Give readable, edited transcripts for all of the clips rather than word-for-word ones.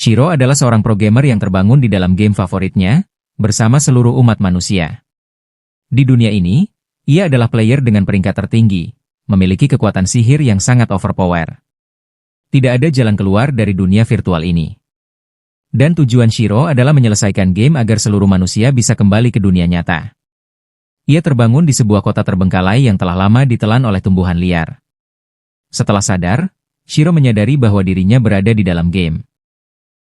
Shiro adalah seorang pro gamer yang terbangun di dalam game favoritnya, bersama seluruh umat manusia. Di dunia ini, ia adalah player dengan peringkat tertinggi, memiliki kekuatan sihir yang sangat overpower. Tidak ada jalan keluar dari dunia virtual ini. Dan tujuan Shiro adalah menyelesaikan game agar seluruh manusia bisa kembali ke dunia nyata. Ia terbangun di sebuah kota terbengkalai yang telah lama ditelan oleh tumbuhan liar. Setelah sadar, Shiro menyadari bahwa dirinya berada di dalam game.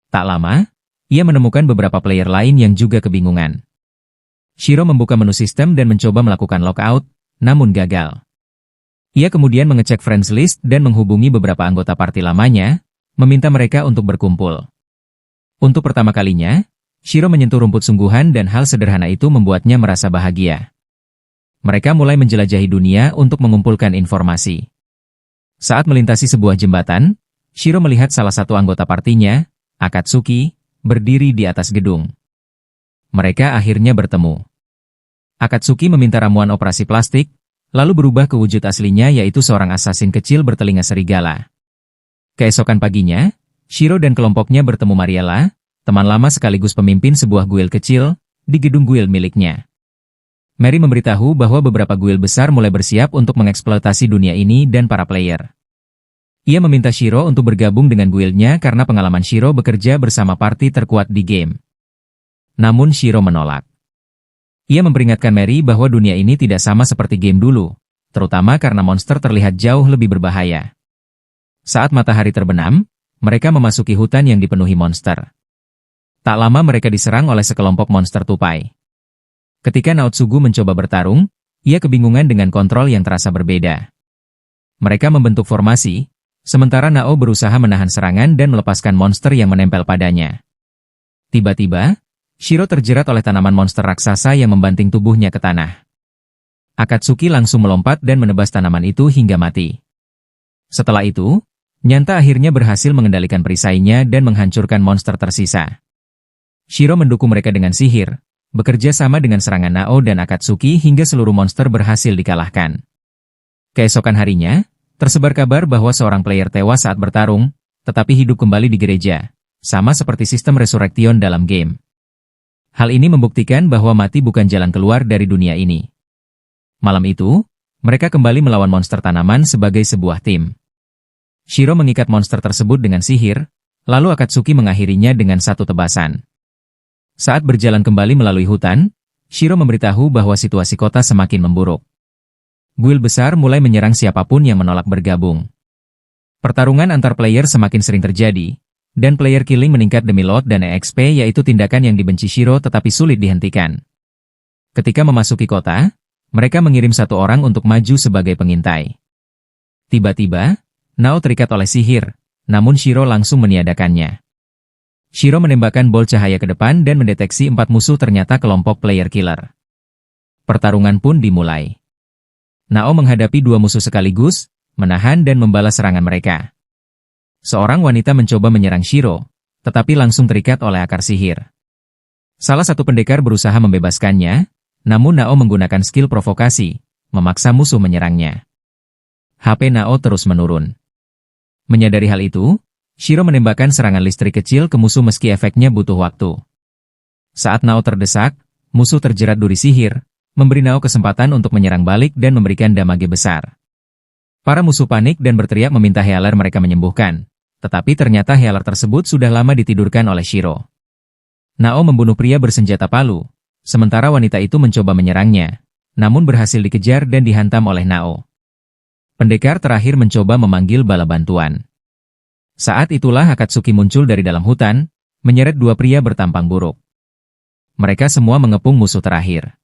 Tak lama, ia menemukan beberapa player lain yang juga kebingungan. Shiro membuka menu sistem dan mencoba melakukan logout, namun gagal. Ia kemudian mengecek friends list dan menghubungi beberapa anggota party lamanya, meminta mereka untuk berkumpul. Untuk pertama kalinya, Shiro menyentuh rumput sungguhan dan hal sederhana itu membuatnya merasa bahagia. Mereka mulai menjelajahi dunia untuk mengumpulkan informasi. Saat melintasi sebuah jembatan, Shiro melihat salah satu anggota partinya, Akatsuki, berdiri di atas gedung. Mereka akhirnya bertemu. Akatsuki meminta ramuan operasi plastik, lalu berubah ke wujud aslinya yaitu seorang asasin kecil bertelinga serigala. Keesokan paginya, Shiro dan kelompoknya bertemu Mariela, teman lama sekaligus pemimpin sebuah guild kecil, di gedung guild miliknya. Mary memberitahu bahwa beberapa guild besar mulai bersiap untuk mengeksploitasi dunia ini dan para player. Ia meminta Shiro untuk bergabung dengan guildnya karena pengalaman Shiro bekerja bersama party terkuat di game. Namun Shiro menolak. Ia memperingatkan Mary bahwa dunia ini tidak sama seperti game dulu, terutama karena monster terlihat jauh lebih berbahaya. Saat matahari terbenam, mereka memasuki hutan yang dipenuhi monster. Tak lama mereka diserang oleh sekelompok monster tupai. Ketika Naotsugu mencoba bertarung, ia kebingungan dengan kontrol yang terasa berbeda. Mereka membentuk formasi, sementara Nao berusaha menahan serangan dan melepaskan monster yang menempel padanya. Tiba-tiba, Shiro terjerat oleh tanaman monster raksasa yang membanting tubuhnya ke tanah. Akatsuki langsung melompat dan menebas tanaman itu hingga mati. Setelah itu, Nyanta akhirnya berhasil mengendalikan perisainya dan menghancurkan monster tersisa. Shiro mendukung mereka dengan sihir, bekerja sama dengan serangan Nao dan Akatsuki hingga seluruh monster berhasil dikalahkan. Keesokan harinya, tersebar kabar bahwa seorang player tewas saat bertarung, tetapi hidup kembali di gereja, sama seperti sistem resurrection dalam game. Hal ini membuktikan bahwa mati bukan jalan keluar dari dunia ini. Malam itu, mereka kembali melawan monster tanaman sebagai sebuah tim. Shiro mengikat monster tersebut dengan sihir, lalu Akatsuki mengakhirinya dengan satu tebasan. Saat berjalan kembali melalui hutan, Shiro memberitahu bahwa situasi kota semakin memburuk. Guild besar mulai menyerang siapapun yang menolak bergabung. Pertarungan antar player semakin sering terjadi, dan player killing meningkat demi lot dan EXP yaitu tindakan yang dibenci Shiro tetapi sulit dihentikan. Ketika memasuki kota, mereka mengirim satu orang untuk maju sebagai pengintai. Tiba-tiba, Nao terikat oleh sihir, namun Shiro langsung meniadakannya. Shiro menembakkan bol cahaya ke depan dan mendeteksi 4 musuh ternyata kelompok player killer. Pertarungan pun dimulai. Nao menghadapi 2 musuh sekaligus, menahan dan membalas serangan mereka. Seorang wanita mencoba menyerang Shiro, tetapi langsung terikat oleh akar sihir. Salah satu pendekar berusaha membebaskannya, namun Nao menggunakan skill provokasi, memaksa musuh menyerangnya. HP Nao terus menurun. Menyadari hal itu, Shiro menembakkan serangan listrik kecil ke musuh meski efeknya butuh waktu. Saat Nao terdesak, musuh terjerat duri sihir, memberi Nao kesempatan untuk menyerang balik dan memberikan damage besar. Para musuh panik dan berteriak meminta healer mereka menyembuhkan, tetapi ternyata healer tersebut sudah lama ditidurkan oleh Shiro. Nao membunuh pria bersenjata palu, sementara wanita itu mencoba menyerangnya, namun berhasil dikejar dan dihantam oleh Nao. Pendekar terakhir mencoba memanggil bala bantuan. Saat itulah Akatsuki muncul dari dalam hutan, menyeret 2 pria bertampang buruk. Mereka semua mengepung musuh terakhir.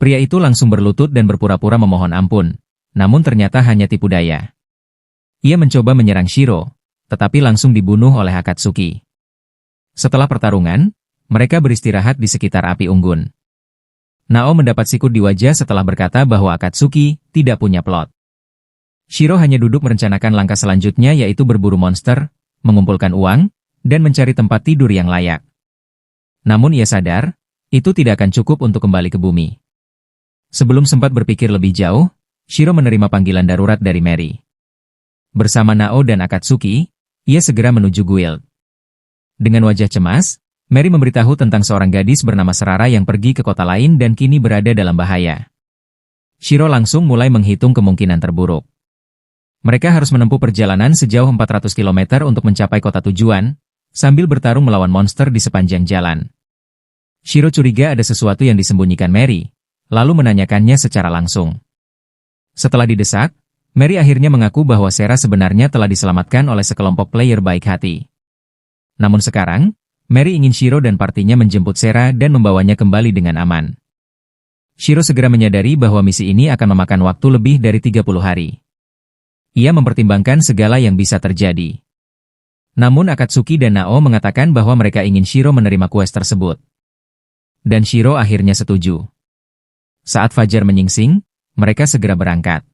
Pria itu langsung berlutut dan berpura-pura memohon ampun, namun ternyata hanya tipu daya. Ia mencoba menyerang Shiro, tetapi langsung dibunuh oleh Akatsuki. Setelah pertarungan, mereka beristirahat di sekitar api unggun. Nao mendapat sikut di wajah setelah berkata bahwa Akatsuki tidak punya plot. Shiro hanya duduk merencanakan langkah selanjutnya yaitu berburu monster, mengumpulkan uang, dan mencari tempat tidur yang layak. Namun ia sadar, itu tidak akan cukup untuk kembali ke bumi. Sebelum sempat berpikir lebih jauh, Shiro menerima panggilan darurat dari Mary. Bersama Nao dan Akatsuki, ia segera menuju guild. Dengan wajah cemas, Mary memberitahu tentang seorang gadis bernama Serara yang pergi ke kota lain dan kini berada dalam bahaya. Shiro langsung mulai menghitung kemungkinan terburuk. Mereka harus menempuh perjalanan sejauh 400 km untuk mencapai kota tujuan, sambil bertarung melawan monster di sepanjang jalan. Shiro curiga ada sesuatu yang disembunyikan Mary, lalu menanyakannya secara langsung. Setelah didesak, Mary akhirnya mengaku bahwa Sera sebenarnya telah diselamatkan oleh sekelompok player baik hati. Namun sekarang, Mary ingin Shiro dan partinya menjemput Sera dan membawanya kembali dengan aman. Shiro segera menyadari bahwa misi ini akan memakan waktu lebih dari 30 hari. Ia mempertimbangkan segala yang bisa terjadi. Namun Akatsuki dan Nao mengatakan bahwa mereka ingin Shiro menerima quest tersebut. Dan Shiro akhirnya setuju. Saat fajar menyingsing, mereka segera berangkat.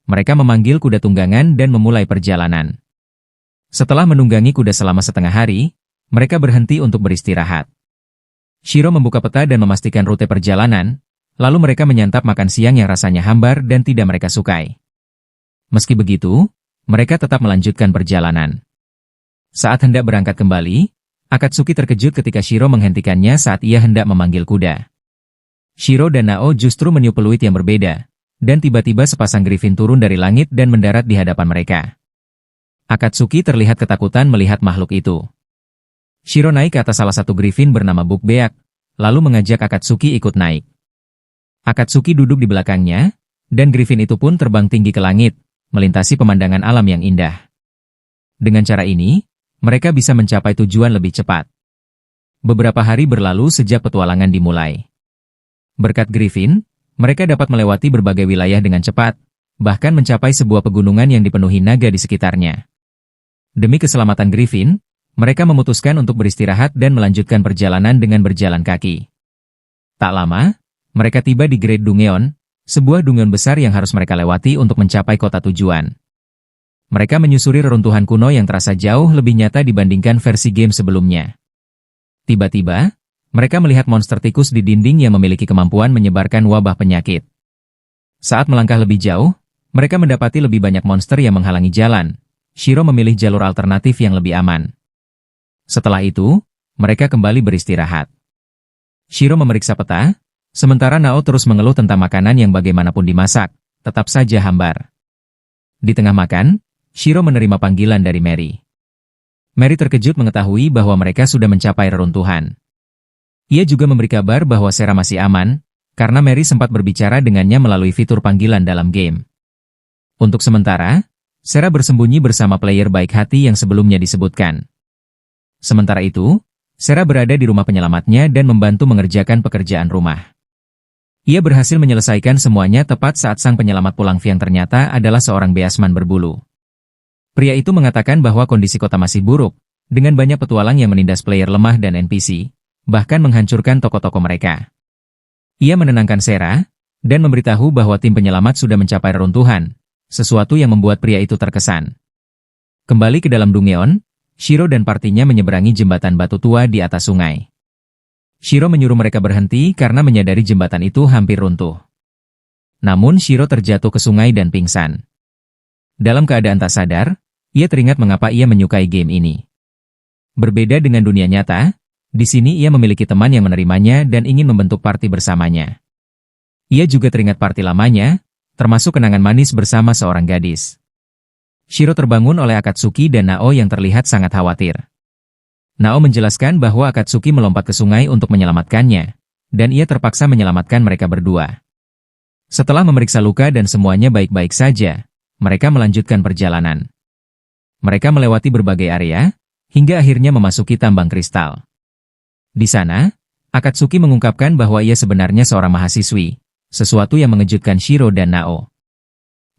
Mereka memanggil kuda tunggangan dan memulai perjalanan. Setelah menunggangi kuda selama setengah hari, mereka berhenti untuk beristirahat. Shiro membuka peta dan memastikan rute perjalanan, lalu mereka menyantap makan siang yang rasanya hambar dan tidak mereka sukai. Meski begitu, mereka tetap melanjutkan perjalanan. Saat hendak berangkat kembali, Akatsuki terkejut ketika Shiro menghentikannya saat ia hendak memanggil kuda. Shiro dan Nao justru meniup peluit yang berbeda, dan tiba-tiba sepasang griffin turun dari langit dan mendarat di hadapan mereka. Akatsuki terlihat ketakutan melihat makhluk itu. Shiro naik ke atas salah satu griffin bernama Bukbeak, lalu mengajak Akatsuki ikut naik. Akatsuki duduk di belakangnya, dan griffin itu pun terbang tinggi ke langit, melintasi pemandangan alam yang indah. Dengan cara ini, mereka bisa mencapai tujuan lebih cepat. Beberapa hari berlalu sejak petualangan dimulai. Berkat griffin, mereka dapat melewati berbagai wilayah dengan cepat, bahkan mencapai sebuah pegunungan yang dipenuhi naga di sekitarnya. Demi keselamatan griffin, mereka memutuskan untuk beristirahat dan melanjutkan perjalanan dengan berjalan kaki. Tak lama, mereka tiba di Great Dungeon, sebuah dungeon besar yang harus mereka lewati untuk mencapai kota tujuan. Mereka menyusuri reruntuhan kuno yang terasa jauh lebih nyata dibandingkan versi game sebelumnya. Tiba-tiba, mereka melihat monster tikus di dinding yang memiliki kemampuan menyebarkan wabah penyakit. Saat melangkah lebih jauh, mereka mendapati lebih banyak monster yang menghalangi jalan. Shiro memilih jalur alternatif yang lebih aman. Setelah itu, mereka kembali beristirahat. Shiro memeriksa peta, sementara Nao terus mengeluh tentang makanan yang bagaimanapun dimasak, tetap saja hambar. Di tengah makan, Shiro menerima panggilan dari Mary. Mary terkejut mengetahui bahwa mereka sudah mencapai reruntuhan. Ia juga memberi kabar bahwa Sera masih aman, karena Mary sempat berbicara dengannya melalui fitur panggilan dalam game. Untuk sementara, Sera bersembunyi bersama player baik hati yang sebelumnya disebutkan. Sementara itu, Sera berada di rumah penyelamatnya dan membantu mengerjakan pekerjaan rumah. Ia berhasil menyelesaikan semuanya tepat saat sang penyelamat pulang yang ternyata adalah seorang beasman berbulu. Pria itu mengatakan bahwa kondisi kota masih buruk, dengan banyak petualang yang menindas player lemah dan NPC, bahkan menghancurkan toko-toko mereka. Ia menenangkan Sera, dan memberitahu bahwa tim penyelamat sudah mencapai reruntuhan, sesuatu yang membuat pria itu terkesan. Kembali ke dalam Dungeon, Shiro dan partinya menyeberangi jembatan batu tua di atas sungai. Shiro menyuruh mereka berhenti karena menyadari jembatan itu hampir runtuh. Namun Shiro terjatuh ke sungai dan pingsan. Dalam keadaan tak sadar, ia teringat mengapa ia menyukai game ini. Berbeda dengan dunia nyata, di sini ia memiliki teman yang menerimanya dan ingin membentuk party bersamanya. Ia juga teringat party lamanya, termasuk kenangan manis bersama seorang gadis. Shiro terbangun oleh Akatsuki dan Nao yang terlihat sangat khawatir. Nao menjelaskan bahwa Akatsuki melompat ke sungai untuk menyelamatkannya, dan ia terpaksa menyelamatkan mereka berdua. Setelah memeriksa luka dan semuanya baik-baik saja, mereka melanjutkan perjalanan. Mereka melewati berbagai area, hingga akhirnya memasuki tambang kristal. Di sana, Akatsuki mengungkapkan bahwa ia sebenarnya seorang mahasiswi, sesuatu yang mengejutkan Shiro dan Nao.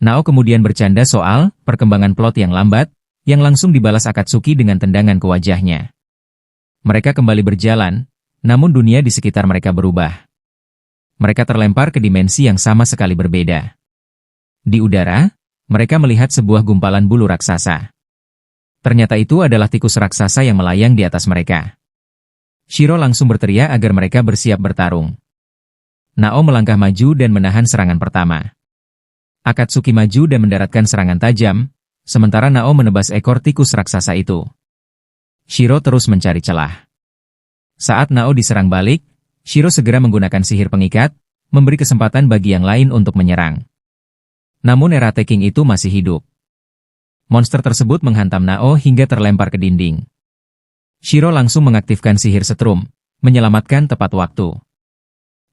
Nao kemudian bercanda soal perkembangan plot yang lambat, yang langsung dibalas Akatsuki dengan tendangan ke wajahnya. Mereka kembali berjalan, namun dunia di sekitar mereka berubah. Mereka terlempar ke dimensi yang sama sekali berbeda. Di udara, mereka melihat sebuah gumpalan bulu raksasa. Ternyata itu adalah tikus raksasa yang melayang di atas mereka. Shiro langsung berteriak agar mereka bersiap bertarung. Nao melangkah maju dan menahan serangan pertama. Akatsuki maju dan mendaratkan serangan tajam, sementara Nao menebas ekor tikus raksasa itu. Shiro terus mencari celah. Saat Nao diserang balik, Shiro segera menggunakan sihir pengikat, memberi kesempatan bagi yang lain untuk menyerang. Namun era Taking itu masih hidup. Monster tersebut menghantam Nao hingga terlempar ke dinding. Shiro langsung mengaktifkan sihir setrum, menyelamatkan tepat waktu.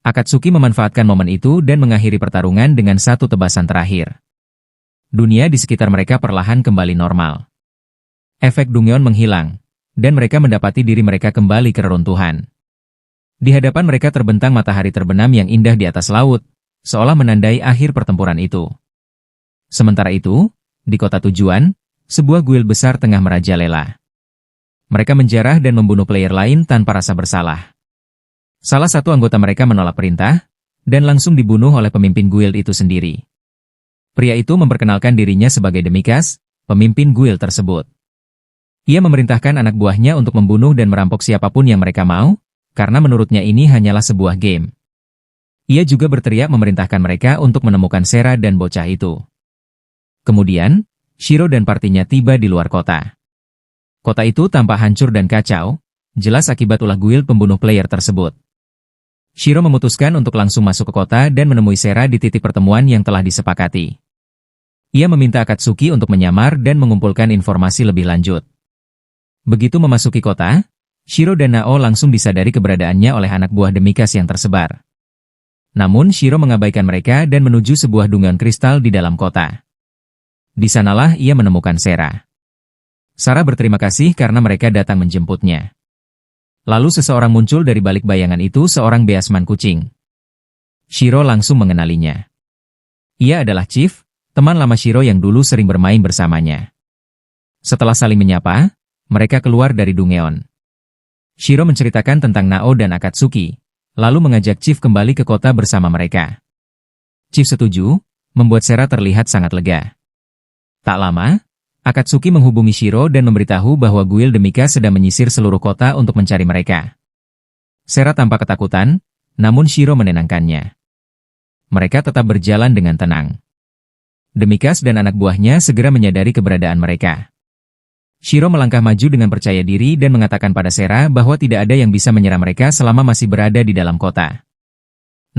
Akatsuki memanfaatkan momen itu dan mengakhiri pertarungan dengan satu tebasan terakhir. Dunia di sekitar mereka perlahan kembali normal. Efek Dungeon menghilang, dan mereka mendapati diri mereka kembali ke reruntuhan. Di hadapan mereka terbentang matahari terbenam yang indah di atas laut, seolah menandai akhir pertempuran itu. Sementara itu, di kota tujuan, sebuah guild besar tengah merajalela. Mereka menjarah dan membunuh player lain tanpa rasa bersalah. Salah satu anggota mereka menolak perintah, dan langsung dibunuh oleh pemimpin guild itu sendiri. Pria itu memperkenalkan dirinya sebagai Demikas, pemimpin guild tersebut. Ia memerintahkan anak buahnya untuk membunuh dan merampok siapapun yang mereka mau, karena menurutnya ini hanyalah sebuah game. Ia juga berteriak memerintahkan mereka untuk menemukan Sera dan bocah itu. Kemudian, Shiro dan partinya tiba di luar kota. Kota itu tampak hancur dan kacau, jelas akibat ulah guild pembunuh player tersebut. Shiro memutuskan untuk langsung masuk ke kota dan menemui Sera di titik pertemuan yang telah disepakati. Ia meminta Akatsuki untuk menyamar dan mengumpulkan informasi lebih lanjut. Begitu memasuki kota, Shiro dan Nao langsung disadari keberadaannya oleh anak buah Demikas yang tersebar. Namun Shiro mengabaikan mereka dan menuju sebuah dungeon kristal di dalam kota. Di sanalah ia menemukan Sera. Sarah berterima kasih karena mereka datang menjemputnya. Lalu seseorang muncul dari balik bayangan itu, seorang beasman kucing. Shiro langsung mengenalinya. Ia adalah Chief, teman lama Shiro yang dulu sering bermain bersamanya. Setelah saling menyapa, mereka keluar dari dungeon. Shiro menceritakan tentang Nao dan Akatsuki, lalu mengajak Chief kembali ke kota bersama mereka. Chief setuju, membuat Sera terlihat sangat lega. Tak lama, Akatsuki menghubungi Shiro dan memberitahu bahwa guild Demikas sedang menyisir seluruh kota untuk mencari mereka. Sera tampak ketakutan, namun Shiro menenangkannya. Mereka tetap berjalan dengan tenang. Demikas dan anak buahnya segera menyadari keberadaan mereka. Shiro melangkah maju dengan percaya diri dan mengatakan pada Sera bahwa tidak ada yang bisa menyerang mereka selama masih berada di dalam kota.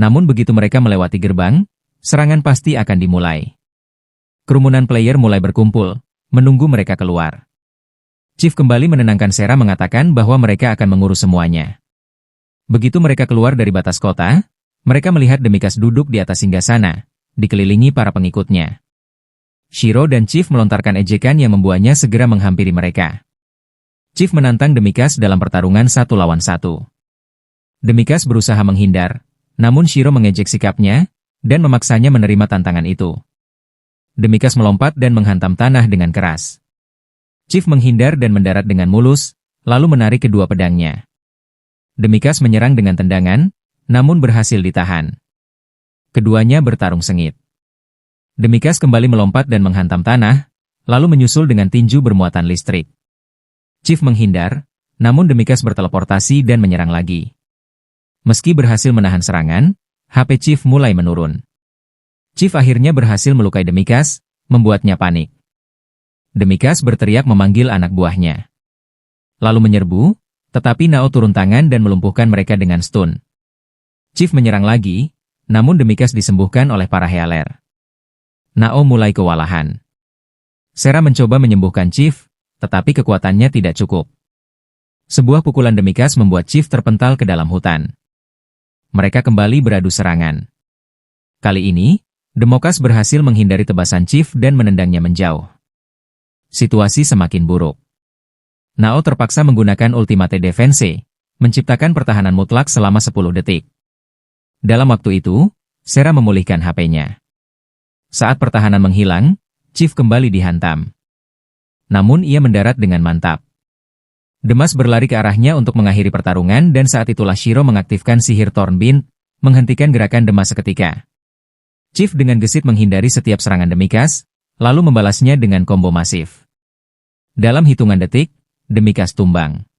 Namun begitu mereka melewati gerbang, serangan pasti akan dimulai. Kerumunan player mulai berkumpul, menunggu mereka keluar. Chief kembali menenangkan Sera mengatakan bahwa mereka akan mengurus semuanya. Begitu mereka keluar dari batas kota, mereka melihat Demikas duduk di atas singgasana, dikelilingi para pengikutnya. Shiro dan Chief melontarkan ejekan yang membuatnya segera menghampiri mereka. Chief menantang Demikas dalam pertarungan 1 lawan 1. Demikas berusaha menghindar, namun Shiro mengejek sikapnya, dan memaksanya menerima tantangan itu. Demikas melompat dan menghantam tanah dengan keras. Chief menghindar dan mendarat dengan mulus, lalu menarik kedua pedangnya. Demikas menyerang dengan tendangan, namun berhasil ditahan. Keduanya bertarung sengit. Demikas kembali melompat dan menghantam tanah, lalu menyusul dengan tinju bermuatan listrik. Chief menghindar, namun Demikas berteleportasi dan menyerang lagi. Meski berhasil menahan serangan, HP Chief mulai menurun. Chief akhirnya berhasil melukai Demikas, membuatnya panik. Demikas berteriak memanggil anak buahnya. Lalu menyerbu, tetapi Nao turun tangan dan melumpuhkan mereka dengan stun. Chief menyerang lagi, namun Demikas disembuhkan oleh para healer. Nao mulai kewalahan. Sera mencoba menyembuhkan Chief, tetapi kekuatannya tidak cukup. Sebuah pukulan Demikas membuat Chief terpental ke dalam hutan. Mereka kembali beradu serangan. Kali ini, Demokas berhasil menghindari tebasan Chief dan menendangnya menjauh. Situasi semakin buruk. Nao terpaksa menggunakan Ultimate Defense, menciptakan pertahanan mutlak selama 10 detik. Dalam waktu itu, Sera memulihkan HP-nya. Saat pertahanan menghilang, Chief kembali dihantam. Namun ia mendarat dengan mantap. Demas berlari ke arahnya untuk mengakhiri pertarungan dan saat itulah Shiro mengaktifkan sihir Thornbind, menghentikan gerakan Demas seketika. Chief dengan gesit menghindari setiap serangan Demikas, lalu membalasnya dengan combo masif. Dalam hitungan detik, Demikas tumbang.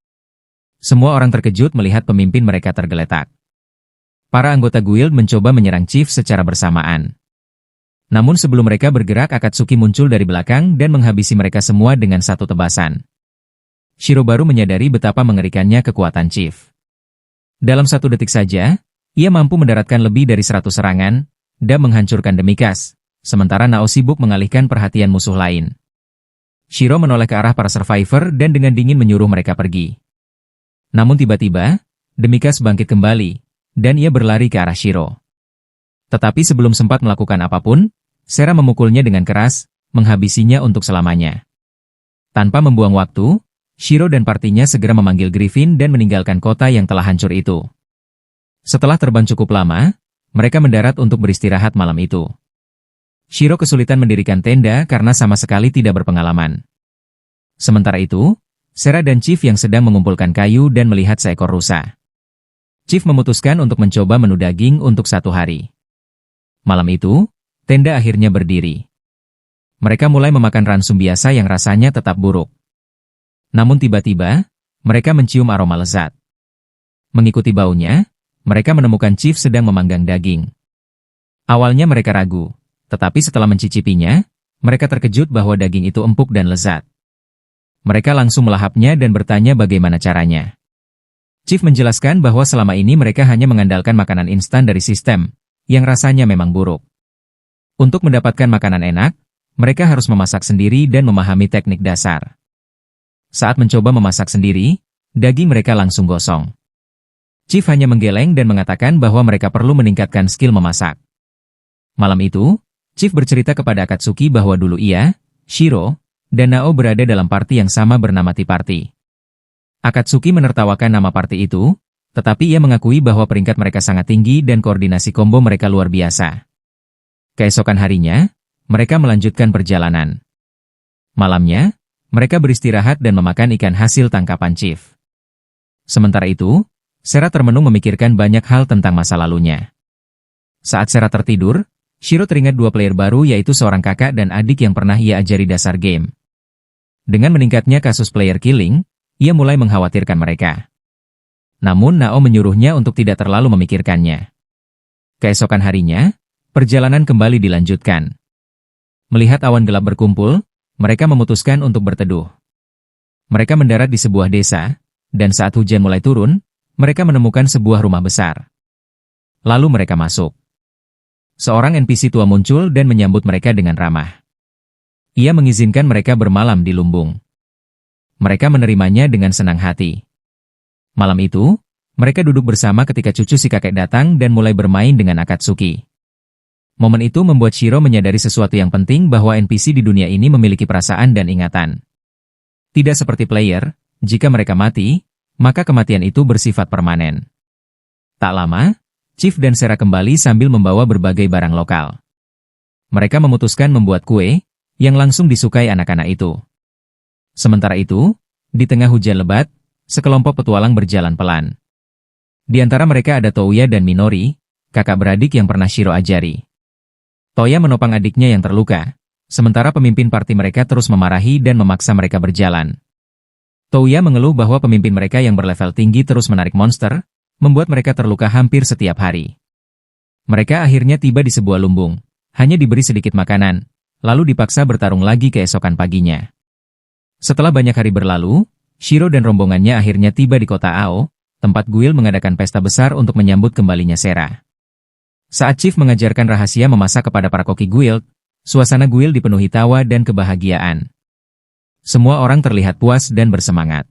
Semua orang terkejut melihat pemimpin mereka tergeletak. Para anggota guild mencoba menyerang Chief secara bersamaan. Namun sebelum mereka bergerak, Akatsuki muncul dari belakang dan menghabisi mereka semua dengan satu tebasan. Shiro baru menyadari betapa mengerikannya kekuatan Chief. Dalam 1 detik saja, ia mampu mendaratkan lebih dari 100 serangan, dan menghancurkan Demikas, sementara Nao sibuk mengalihkan perhatian musuh lain. Shiro menoleh ke arah para survivor dan dengan dingin menyuruh mereka pergi. Namun tiba-tiba, Demikas bangkit kembali, dan ia berlari ke arah Shiro. Tetapi sebelum sempat melakukan apapun, Sera memukulnya dengan keras, menghabisinya untuk selamanya. Tanpa membuang waktu, Shiro dan partinya segera memanggil Griffin dan meninggalkan kota yang telah hancur itu. Setelah terbang cukup lama, mereka mendarat untuk beristirahat malam itu. Shiro kesulitan mendirikan tenda karena sama sekali tidak berpengalaman. Sementara itu, Sera dan Chief yang sedang mengumpulkan kayu dan melihat seekor rusa. Chief memutuskan untuk mencoba menu daging untuk 1 hari. Malam itu, tenda akhirnya berdiri. Mereka mulai memakan ransum biasa yang rasanya tetap buruk. Namun tiba-tiba, mereka mencium aroma lezat. Mengikuti baunya, mereka menemukan Chief sedang memanggang daging. Awalnya mereka ragu, tetapi setelah mencicipinya, mereka terkejut bahwa daging itu empuk dan lezat. Mereka langsung melahapnya dan bertanya bagaimana caranya. Chief menjelaskan bahwa selama ini mereka hanya mengandalkan makanan instan dari sistem, yang rasanya memang buruk. Untuk mendapatkan makanan enak, mereka harus memasak sendiri dan memahami teknik dasar. Saat mencoba memasak sendiri, daging mereka langsung gosong. Chief hanya menggeleng dan mengatakan bahwa mereka perlu meningkatkan skill memasak. Malam itu, Chief bercerita kepada Akatsuki bahwa dulu ia, Shiro, dan Nao berada dalam party yang sama bernama Tea Party. Akatsuki menertawakan nama party itu, tetapi ia mengakui bahwa peringkat mereka sangat tinggi dan koordinasi combo mereka luar biasa. Keesokan harinya, mereka melanjutkan perjalanan. Malamnya, mereka beristirahat dan memakan ikan hasil tangkapan Chief. Sementara itu, Sera termenung memikirkan banyak hal tentang masa lalunya. Saat Sera tertidur, Shiro teringat 2 player baru yaitu seorang kakak dan adik yang pernah ia ajari dasar game. Dengan meningkatnya kasus player killing, ia mulai mengkhawatirkan mereka. Namun Nao menyuruhnya untuk tidak terlalu memikirkannya. Keesokan harinya, perjalanan kembali dilanjutkan. Melihat awan gelap berkumpul, mereka memutuskan untuk berteduh. Mereka mendarat di sebuah desa, dan saat hujan mulai turun, mereka menemukan sebuah rumah besar. Lalu mereka masuk. Seorang NPC tua muncul dan menyambut mereka dengan ramah. Ia mengizinkan mereka bermalam di lumbung. Mereka menerimanya dengan senang hati. Malam itu, mereka duduk bersama ketika cucu si kakek datang dan mulai bermain dengan Akatsuki. Momen itu membuat Shiro menyadari sesuatu yang penting bahwa NPC di dunia ini memiliki perasaan dan ingatan. Tidak seperti player, jika mereka mati, maka kematian itu bersifat permanen. Tak lama, Chief dan Sera kembali sambil membawa berbagai barang lokal. Mereka memutuskan membuat kue, yang langsung disukai anak-anak itu. Sementara itu, di tengah hujan lebat, sekelompok petualang berjalan pelan. Di antara mereka ada Touya dan Minori, kakak beradik yang pernah Shiro ajari. Toya menopang adiknya yang terluka, sementara pemimpin parti mereka terus memarahi dan memaksa mereka berjalan. Touya mengeluh bahwa pemimpin mereka yang berlevel tinggi terus menarik monster, membuat mereka terluka hampir setiap hari. Mereka akhirnya tiba di sebuah lumbung, hanya diberi sedikit makanan, lalu dipaksa bertarung lagi keesokan paginya. Setelah banyak hari berlalu, Shiro dan rombongannya akhirnya tiba di kota Ao, tempat guild mengadakan pesta besar untuk menyambut kembalinya Sera. Saat Chief mengajarkan rahasia memasak kepada para koki guild, suasana guild dipenuhi tawa dan kebahagiaan. Semua orang terlihat puas dan bersemangat.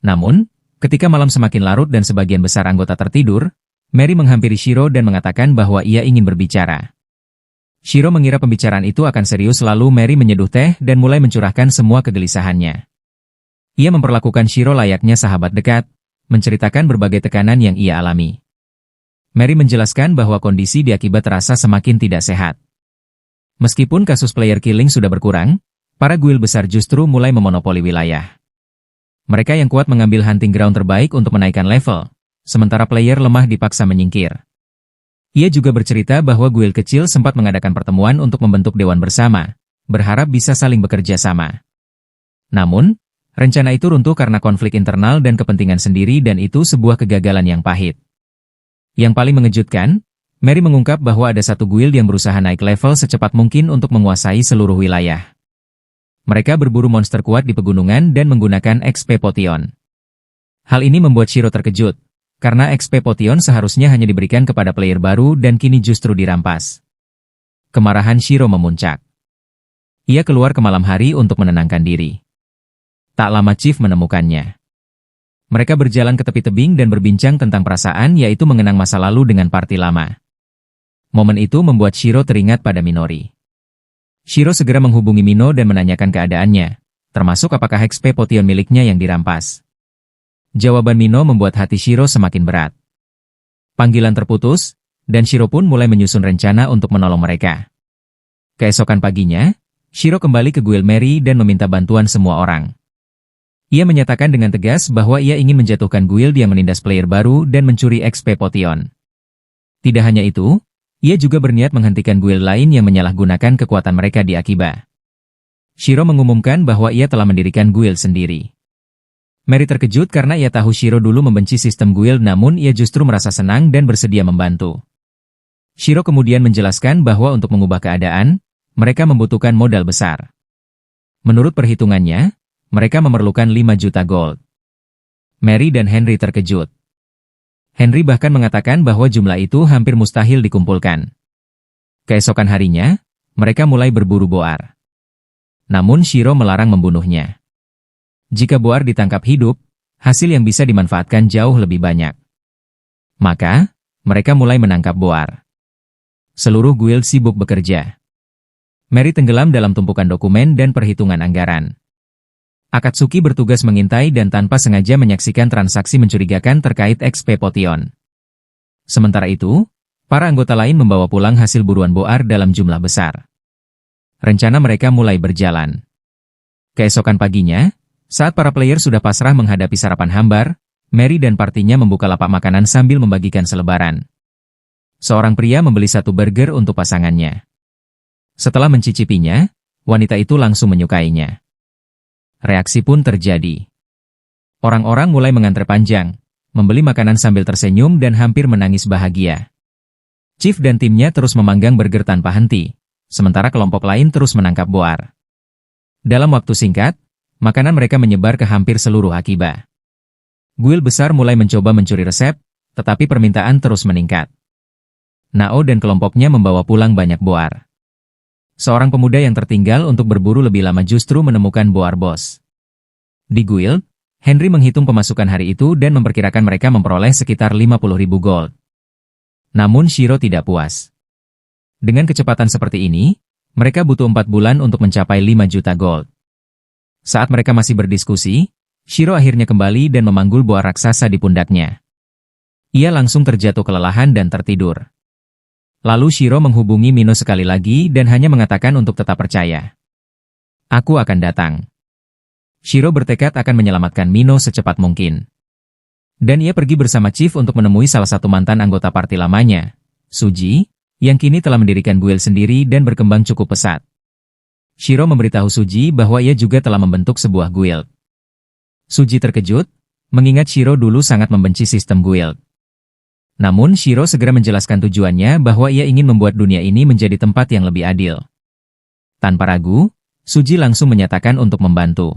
Namun, ketika malam semakin larut dan sebagian besar anggota tertidur, Mary menghampiri Shiro dan mengatakan bahwa ia ingin berbicara. Shiro mengira pembicaraan itu akan serius lalu Mary menyeduh teh dan mulai mencurahkan semua kegelisahannya. Ia memperlakukan Shiro layaknya sahabat dekat, menceritakan berbagai tekanan yang ia alami. Mary menjelaskan bahwa kondisi diakibat terasa semakin tidak sehat. Meskipun kasus player killing sudah berkurang, para guild besar justru mulai memonopoli wilayah. Mereka yang kuat mengambil hunting ground terbaik untuk menaikkan level, sementara player lemah dipaksa menyingkir. Ia juga bercerita bahwa guild kecil sempat mengadakan pertemuan untuk membentuk dewan bersama, berharap bisa saling bekerja sama. Namun, rencana itu runtuh karena konflik internal dan kepentingan sendiri dan itu sebuah kegagalan yang pahit. Yang paling mengejutkan, Mary mengungkap bahwa ada satu guild yang berusaha naik level secepat mungkin untuk menguasai seluruh wilayah. Mereka berburu monster kuat di pegunungan dan menggunakan XP Potion. Hal ini membuat Shiro terkejut, karena XP Potion seharusnya hanya diberikan kepada player baru dan kini justru dirampas. Kemarahan Shiro memuncak. Ia keluar ke malam hari untuk menenangkan diri. Tak lama Chief menemukannya. Mereka berjalan ke tepi tebing dan berbincang tentang perasaan, yaitu mengenang masa lalu dengan party lama. Momen itu membuat Shiro teringat pada Minori. Shiro segera menghubungi Mino dan menanyakan keadaannya, termasuk apakah XP Potion miliknya yang dirampas. Jawaban Mino membuat hati Shiro semakin berat. Panggilan terputus, dan Shiro pun mulai menyusun rencana untuk menolong mereka. Keesokan paginya, Shiro kembali ke Guild Mary dan meminta bantuan semua orang. Ia menyatakan dengan tegas bahwa ia ingin menjatuhkan guild yang menindas player baru dan mencuri XP Potion. Tidak hanya itu, ia juga berniat menghentikan guild lain yang menyalahgunakan kekuatan mereka di Akiba. Shiro mengumumkan bahwa ia telah mendirikan guild sendiri. Mary terkejut karena ia tahu Shiro dulu membenci sistem guild, namun ia justru merasa senang dan bersedia membantu. Shiro kemudian menjelaskan bahwa untuk mengubah keadaan, mereka membutuhkan modal besar. Menurut perhitungannya, mereka memerlukan 5 juta gold. Mary dan Henry terkejut. Henry bahkan mengatakan bahwa jumlah itu hampir mustahil dikumpulkan. Keesokan harinya, mereka mulai berburu Boar. Namun Shiro melarang membunuhnya. Jika Boar ditangkap hidup, hasil yang bisa dimanfaatkan jauh lebih banyak. Maka, mereka mulai menangkap Boar. Seluruh guild sibuk bekerja. Mary tenggelam dalam tumpukan dokumen dan perhitungan anggaran. Akatsuki bertugas mengintai dan tanpa sengaja menyaksikan transaksi mencurigakan terkait XP Potion. Sementara itu, para anggota lain membawa pulang hasil buruan Boar dalam jumlah besar. Rencana mereka mulai berjalan. Keesokan paginya, saat para player sudah pasrah menghadapi sarapan hambar, Mary dan partinya membuka lapak makanan sambil membagikan selebaran. Seorang pria membeli 1 burger untuk pasangannya. Setelah mencicipinya, wanita itu langsung menyukainya. Reaksi pun terjadi. Orang-orang mulai mengantre panjang, membeli makanan sambil tersenyum dan hampir menangis bahagia. Chief dan timnya terus memanggang burger tanpa henti, sementara kelompok lain terus menangkap Boar. Dalam waktu singkat, makanan mereka menyebar ke hampir seluruh Akiba. Guild besar mulai mencoba mencuri resep, tetapi permintaan terus meningkat. Nao dan kelompoknya membawa pulang banyak Boar. Seorang pemuda yang tertinggal untuk berburu lebih lama justru menemukan Boar bos. Di guild, Henry menghitung pemasukan hari itu dan memperkirakan mereka memperoleh sekitar 50.000 gold. Namun Shiro tidak puas. Dengan kecepatan seperti ini, mereka butuh 4 bulan untuk mencapai 5 juta gold. Saat mereka masih berdiskusi, Shiro akhirnya kembali dan memanggul Boar raksasa di pundaknya. Ia langsung terjatuh kelelahan dan tertidur. Lalu Shiro menghubungi Mino sekali lagi dan hanya mengatakan untuk tetap percaya. Aku akan datang. Shiro bertekad akan menyelamatkan Mino secepat mungkin. Dan ia pergi bersama Chief untuk menemui salah satu mantan anggota parti lamanya, Suji, yang kini telah mendirikan guild sendiri dan berkembang cukup pesat. Shiro memberitahu Suji bahwa ia juga telah membentuk sebuah guild. Suji terkejut, mengingat Shiro dulu sangat membenci sistem guild. Namun Shiro segera menjelaskan tujuannya bahwa ia ingin membuat dunia ini menjadi tempat yang lebih adil. Tanpa ragu, Suji langsung menyatakan untuk membantu.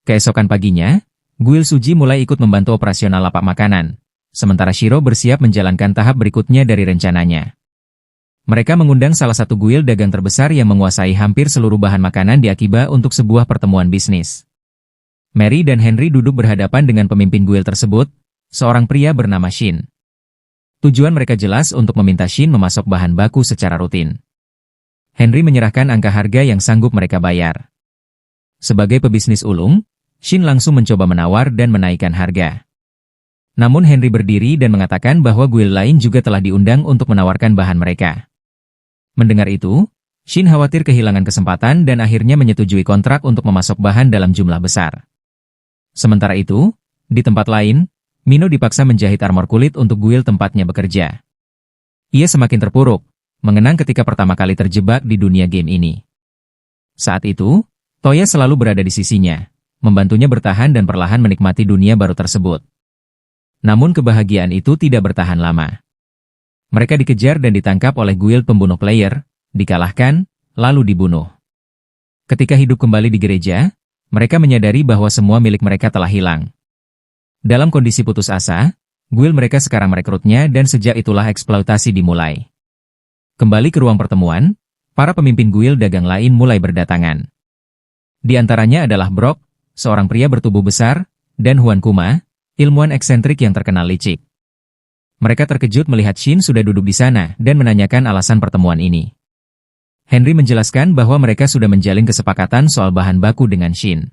Keesokan paginya, guild Suji mulai ikut membantu operasional lapak makanan, sementara Shiro bersiap menjalankan tahap berikutnya dari rencananya. Mereka mengundang salah satu guild dagang terbesar yang menguasai hampir seluruh bahan makanan di Akiba untuk sebuah pertemuan bisnis. Mary dan Henry duduk berhadapan dengan pemimpin guild tersebut, seorang pria bernama Shin. Tujuan mereka jelas untuk meminta Shin memasok bahan baku secara rutin. Henry menyerahkan angka harga yang sanggup mereka bayar. Sebagai pebisnis ulung, Shin langsung mencoba menawar dan menaikkan harga. Namun Henry berdiri dan mengatakan bahwa guild lain juga telah diundang untuk menawarkan bahan mereka. Mendengar itu, Shin khawatir kehilangan kesempatan dan akhirnya menyetujui kontrak untuk memasok bahan dalam jumlah besar. Sementara itu, di tempat lain, Mino dipaksa menjahit armor kulit untuk guild tempatnya bekerja. Ia semakin terpuruk, mengenang ketika pertama kali terjebak di dunia game ini. Saat itu, Toya selalu berada di sisinya, membantunya bertahan dan perlahan menikmati dunia baru tersebut. Namun kebahagiaan itu tidak bertahan lama. Mereka dikejar dan ditangkap oleh guild pembunuh player, dikalahkan, lalu dibunuh. Ketika hidup kembali di gereja, mereka menyadari bahwa semua milik mereka telah hilang. Dalam kondisi putus asa, guild mereka sekarang merekrutnya dan sejak itulah eksploitasi dimulai. Kembali ke ruang pertemuan, para pemimpin guild dagang lain mulai berdatangan. Di antaranya adalah Brock, seorang pria bertubuh besar, dan Huan Kuma, ilmuwan eksentrik yang terkenal licik. Mereka terkejut melihat Shin sudah duduk di sana dan menanyakan alasan pertemuan ini. Henry menjelaskan bahwa mereka sudah menjalin kesepakatan soal bahan baku dengan Shin.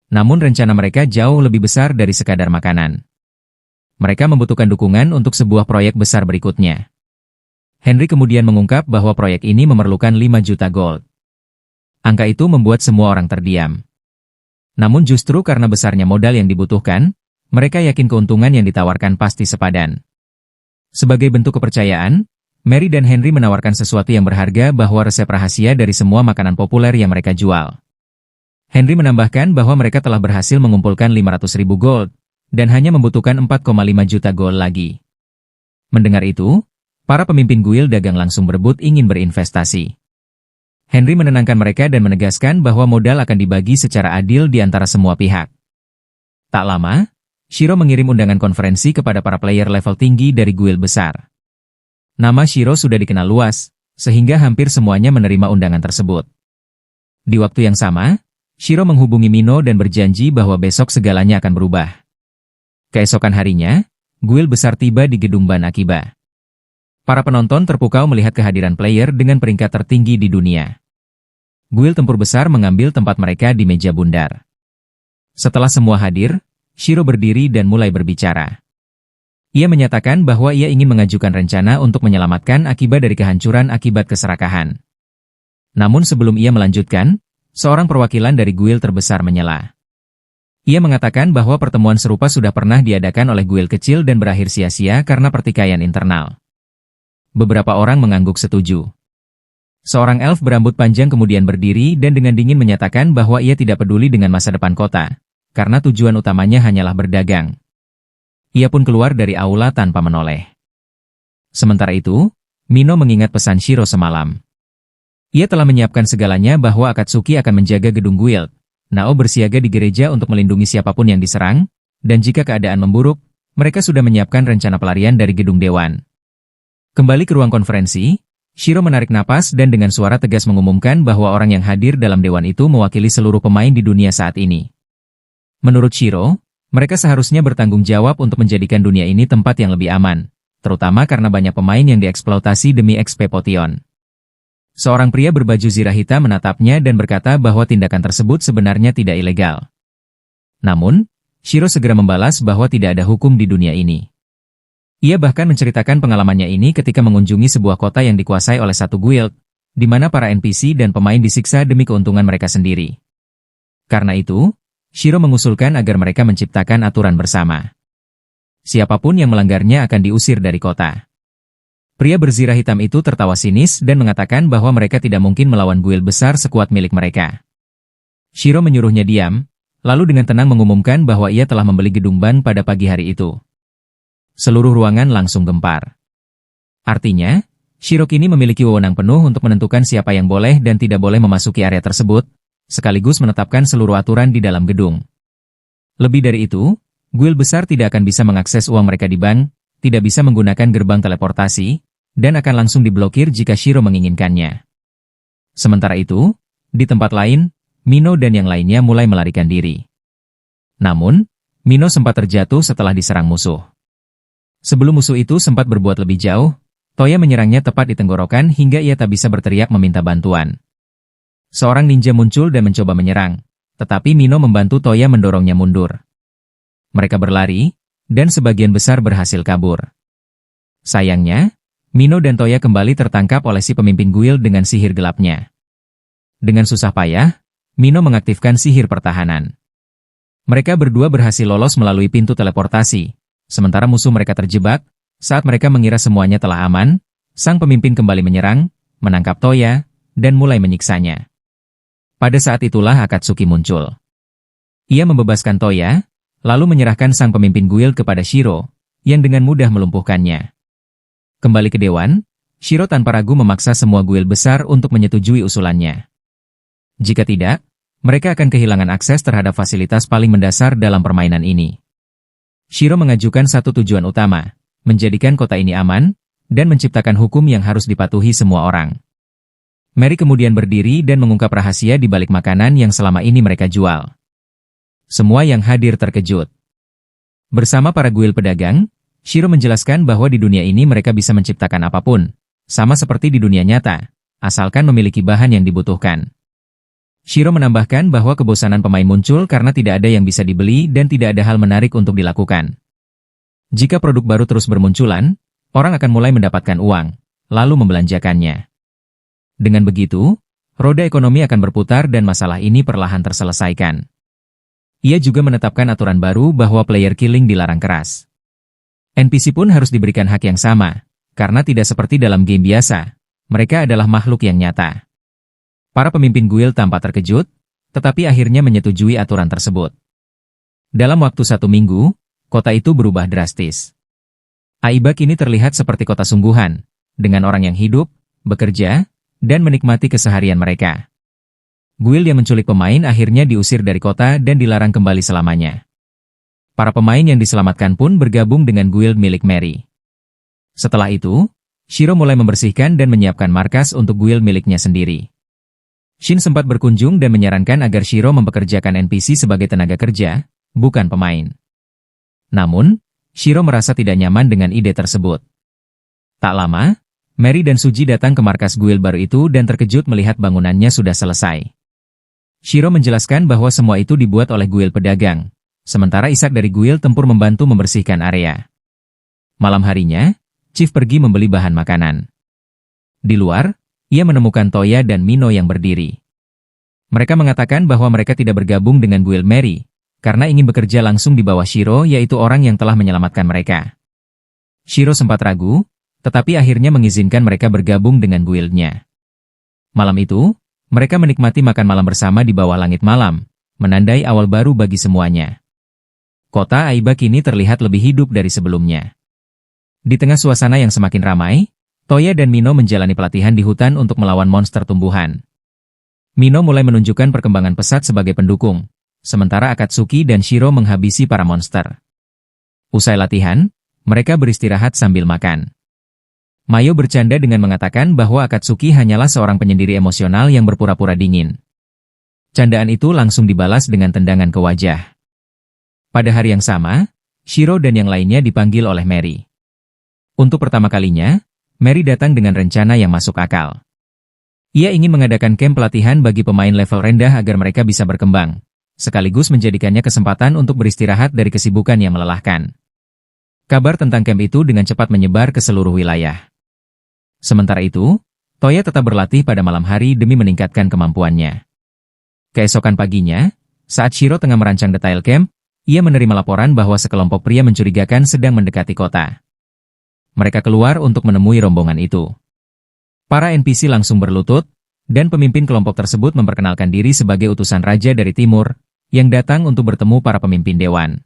Namun rencana mereka jauh lebih besar dari sekadar makanan. Mereka membutuhkan dukungan untuk sebuah proyek besar berikutnya. Henry kemudian mengungkap bahwa proyek ini memerlukan 5 juta gold. Angka itu membuat semua orang terdiam. Namun justru karena besarnya modal yang dibutuhkan, mereka yakin keuntungan yang ditawarkan pasti sepadan. Sebagai bentuk kepercayaan, Mary dan Henry menawarkan sesuatu yang berharga bahwa resep rahasia dari semua makanan populer yang mereka jual. Henry menambahkan bahwa mereka telah berhasil mengumpulkan 500.000 gold, dan hanya membutuhkan 4,5 juta gold lagi. Mendengar itu, para pemimpin guild dagang langsung berebut ingin berinvestasi. Henry menenangkan mereka dan menegaskan bahwa modal akan dibagi secara adil di antara semua pihak. Tak lama, Shiro mengirim undangan konferensi kepada para player level tinggi dari guild besar. Nama Shiro sudah dikenal luas, sehingga hampir semuanya menerima undangan tersebut. Di waktu yang sama, Shiro menghubungi Mino dan berjanji bahwa besok segalanya akan berubah. Keesokan harinya, guild besar tiba di gedung Ban Akiba. Para penonton terpukau melihat kehadiran player dengan peringkat tertinggi di dunia. Guild tempur besar mengambil tempat mereka di meja bundar. Setelah semua hadir, Shiro berdiri dan mulai berbicara. Ia menyatakan bahwa ia ingin mengajukan rencana untuk menyelamatkan Akiba dari kehancuran akibat keserakahan. Namun sebelum ia melanjutkan, seorang perwakilan dari guild terbesar menyela. Ia mengatakan bahwa pertemuan serupa sudah pernah diadakan oleh guild kecil dan berakhir sia-sia karena pertikaian internal. Beberapa orang mengangguk setuju. Seorang elf berambut panjang kemudian berdiri dan dengan dingin menyatakan bahwa ia tidak peduli dengan masa depan kota, karena tujuan utamanya hanyalah berdagang. Ia pun keluar dari aula tanpa menoleh. Sementara itu, Mino mengingat pesan Shiro semalam. Ia telah menyiapkan segalanya bahwa Akatsuki akan menjaga gedung guild. Nao bersiaga di gereja untuk melindungi siapapun yang diserang, dan jika keadaan memburuk, mereka sudah menyiapkan rencana pelarian dari gedung dewan. Kembali ke ruang konferensi, Shiro menarik napas dan dengan suara tegas mengumumkan bahwa orang yang hadir dalam dewan itu mewakili seluruh pemain di dunia saat ini. Menurut Shiro, mereka seharusnya bertanggung jawab untuk menjadikan dunia ini tempat yang lebih aman, terutama karena banyak pemain yang dieksploitasi demi XP Potion. Seorang pria berbaju zirah hitam menatapnya dan berkata bahwa tindakan tersebut sebenarnya tidak ilegal. Namun, Shiro segera membalas bahwa tidak ada hukum di dunia ini. Ia bahkan menceritakan pengalamannya ini ketika mengunjungi sebuah kota yang dikuasai oleh satu guild, di mana para NPC dan pemain disiksa demi keuntungan mereka sendiri. Karena itu, Shiro mengusulkan agar mereka menciptakan aturan bersama. Siapapun yang melanggarnya akan diusir dari kota. Pria berzirah hitam itu tertawa sinis dan mengatakan bahwa mereka tidak mungkin melawan guild besar sekuat milik mereka. Shiro menyuruhnya diam, lalu dengan tenang mengumumkan bahwa ia telah membeli gedung Ban pada pagi hari itu. Seluruh ruangan langsung gempar. Artinya, Shiro kini memiliki wewenang penuh untuk menentukan siapa yang boleh dan tidak boleh memasuki area tersebut, sekaligus menetapkan seluruh aturan di dalam gedung. Lebih dari itu, guild besar tidak akan bisa mengakses uang mereka di bank, tidak bisa menggunakan gerbang teleportasi, dan akan langsung diblokir jika Shiro menginginkannya. Sementara itu, di tempat lain, Mino dan yang lainnya mulai melarikan diri. Namun, Mino sempat terjatuh setelah diserang musuh. Sebelum musuh itu sempat berbuat lebih jauh, Toya menyerangnya tepat di tenggorokan hingga ia tak bisa berteriak meminta bantuan. Seorang ninja muncul dan mencoba menyerang, tetapi Mino membantu Toya mendorongnya mundur. Mereka berlari, dan sebagian besar berhasil kabur. Sayangnya, Mino dan Toya kembali tertangkap oleh si pemimpin guild dengan sihir gelapnya. Dengan susah payah, Mino mengaktifkan sihir pertahanan. Mereka berdua berhasil lolos melalui pintu teleportasi. Sementara musuh mereka terjebak, saat mereka mengira semuanya telah aman, sang pemimpin kembali menyerang, menangkap Toya, dan mulai menyiksanya. Pada saat itulah Akatsuki muncul. Ia membebaskan Toya, lalu menyerahkan sang pemimpin guild kepada Shiro, yang dengan mudah melumpuhkannya. Kembali ke dewan, Shiro tanpa ragu memaksa semua guild besar untuk menyetujui usulannya. Jika tidak, mereka akan kehilangan akses terhadap fasilitas paling mendasar dalam permainan ini. Shiro mengajukan satu tujuan utama, menjadikan kota ini aman, dan menciptakan hukum yang harus dipatuhi semua orang. Mary kemudian berdiri dan mengungkap rahasia di balik makanan yang selama ini mereka jual. Semua yang hadir terkejut. Bersama para guil pedagang, Shiro menjelaskan bahwa di dunia ini mereka bisa menciptakan apapun, sama seperti di dunia nyata, asalkan memiliki bahan yang dibutuhkan. Shiro menambahkan bahwa kebosanan pemain muncul karena tidak ada yang bisa dibeli dan tidak ada hal menarik untuk dilakukan. Jika produk baru terus bermunculan, orang akan mulai mendapatkan uang, lalu membelanjakannya. Dengan begitu, roda ekonomi akan berputar dan masalah ini perlahan terselesaikan. Ia juga menetapkan aturan baru bahwa player killing dilarang keras. NPC pun harus diberikan hak yang sama, karena tidak seperti dalam game biasa, mereka adalah makhluk yang nyata. Para pemimpin guild tampak terkejut, tetapi akhirnya menyetujui aturan tersebut. Dalam waktu 1 minggu, kota itu berubah drastis. Aiba kini terlihat seperti kota sungguhan, dengan orang yang hidup, bekerja, dan menikmati keseharian mereka. Guild yang menculik pemain akhirnya diusir dari kota dan dilarang kembali selamanya. Para pemain yang diselamatkan pun bergabung dengan guild milik Mary. Setelah itu, Shiro mulai membersihkan dan menyiapkan markas untuk guild miliknya sendiri. Shin sempat berkunjung dan menyarankan agar Shiro mempekerjakan NPC sebagai tenaga kerja, bukan pemain. Namun, Shiro merasa tidak nyaman dengan ide tersebut. Tak lama, Mary dan Suji datang ke markas guild baru itu dan terkejut melihat bangunannya sudah selesai. Shiro menjelaskan bahwa semua itu dibuat oleh guild pedagang, sementara Isaac dari guild tempur membantu membersihkan area. Malam harinya, Chief pergi membeli bahan makanan. Di luar, ia menemukan Toya dan Mino yang berdiri. Mereka mengatakan bahwa mereka tidak bergabung dengan guild Mary, karena ingin bekerja langsung di bawah Shiro, yaitu orang yang telah menyelamatkan mereka. Shiro sempat ragu, tetapi akhirnya mengizinkan mereka bergabung dengan guildnya. Malam itu, mereka menikmati makan malam bersama di bawah langit malam, menandai awal baru bagi semuanya. Kota Aiba kini terlihat lebih hidup dari sebelumnya. Di tengah suasana yang semakin ramai, Toya dan Mino menjalani pelatihan di hutan untuk melawan monster tumbuhan. Mino mulai menunjukkan perkembangan pesat sebagai pendukung, sementara Akatsuki dan Shiro menghabisi para monster. Usai latihan, mereka beristirahat sambil makan. Mayo bercanda dengan mengatakan bahwa Akatsuki hanyalah seorang penyendiri emosional yang berpura-pura dingin. Candaan itu langsung dibalas dengan tendangan ke wajah. Pada hari yang sama, Shiro dan yang lainnya dipanggil oleh Mary. Untuk pertama kalinya, Mary datang dengan rencana yang masuk akal. Ia ingin mengadakan camp pelatihan bagi pemain level rendah agar mereka bisa berkembang, sekaligus menjadikannya kesempatan untuk beristirahat dari kesibukan yang melelahkan. Kabar tentang camp itu dengan cepat menyebar ke seluruh wilayah. Sementara itu, Toya tetap berlatih pada malam hari demi meningkatkan kemampuannya. Keesokan paginya, saat Shiro tengah merancang detail camp, ia menerima laporan bahwa sekelompok pria mencurigakan sedang mendekati kota. Mereka keluar untuk menemui rombongan itu. Para NPC langsung berlutut, dan pemimpin kelompok tersebut memperkenalkan diri sebagai utusan raja dari timur, yang datang untuk bertemu para pemimpin dewan.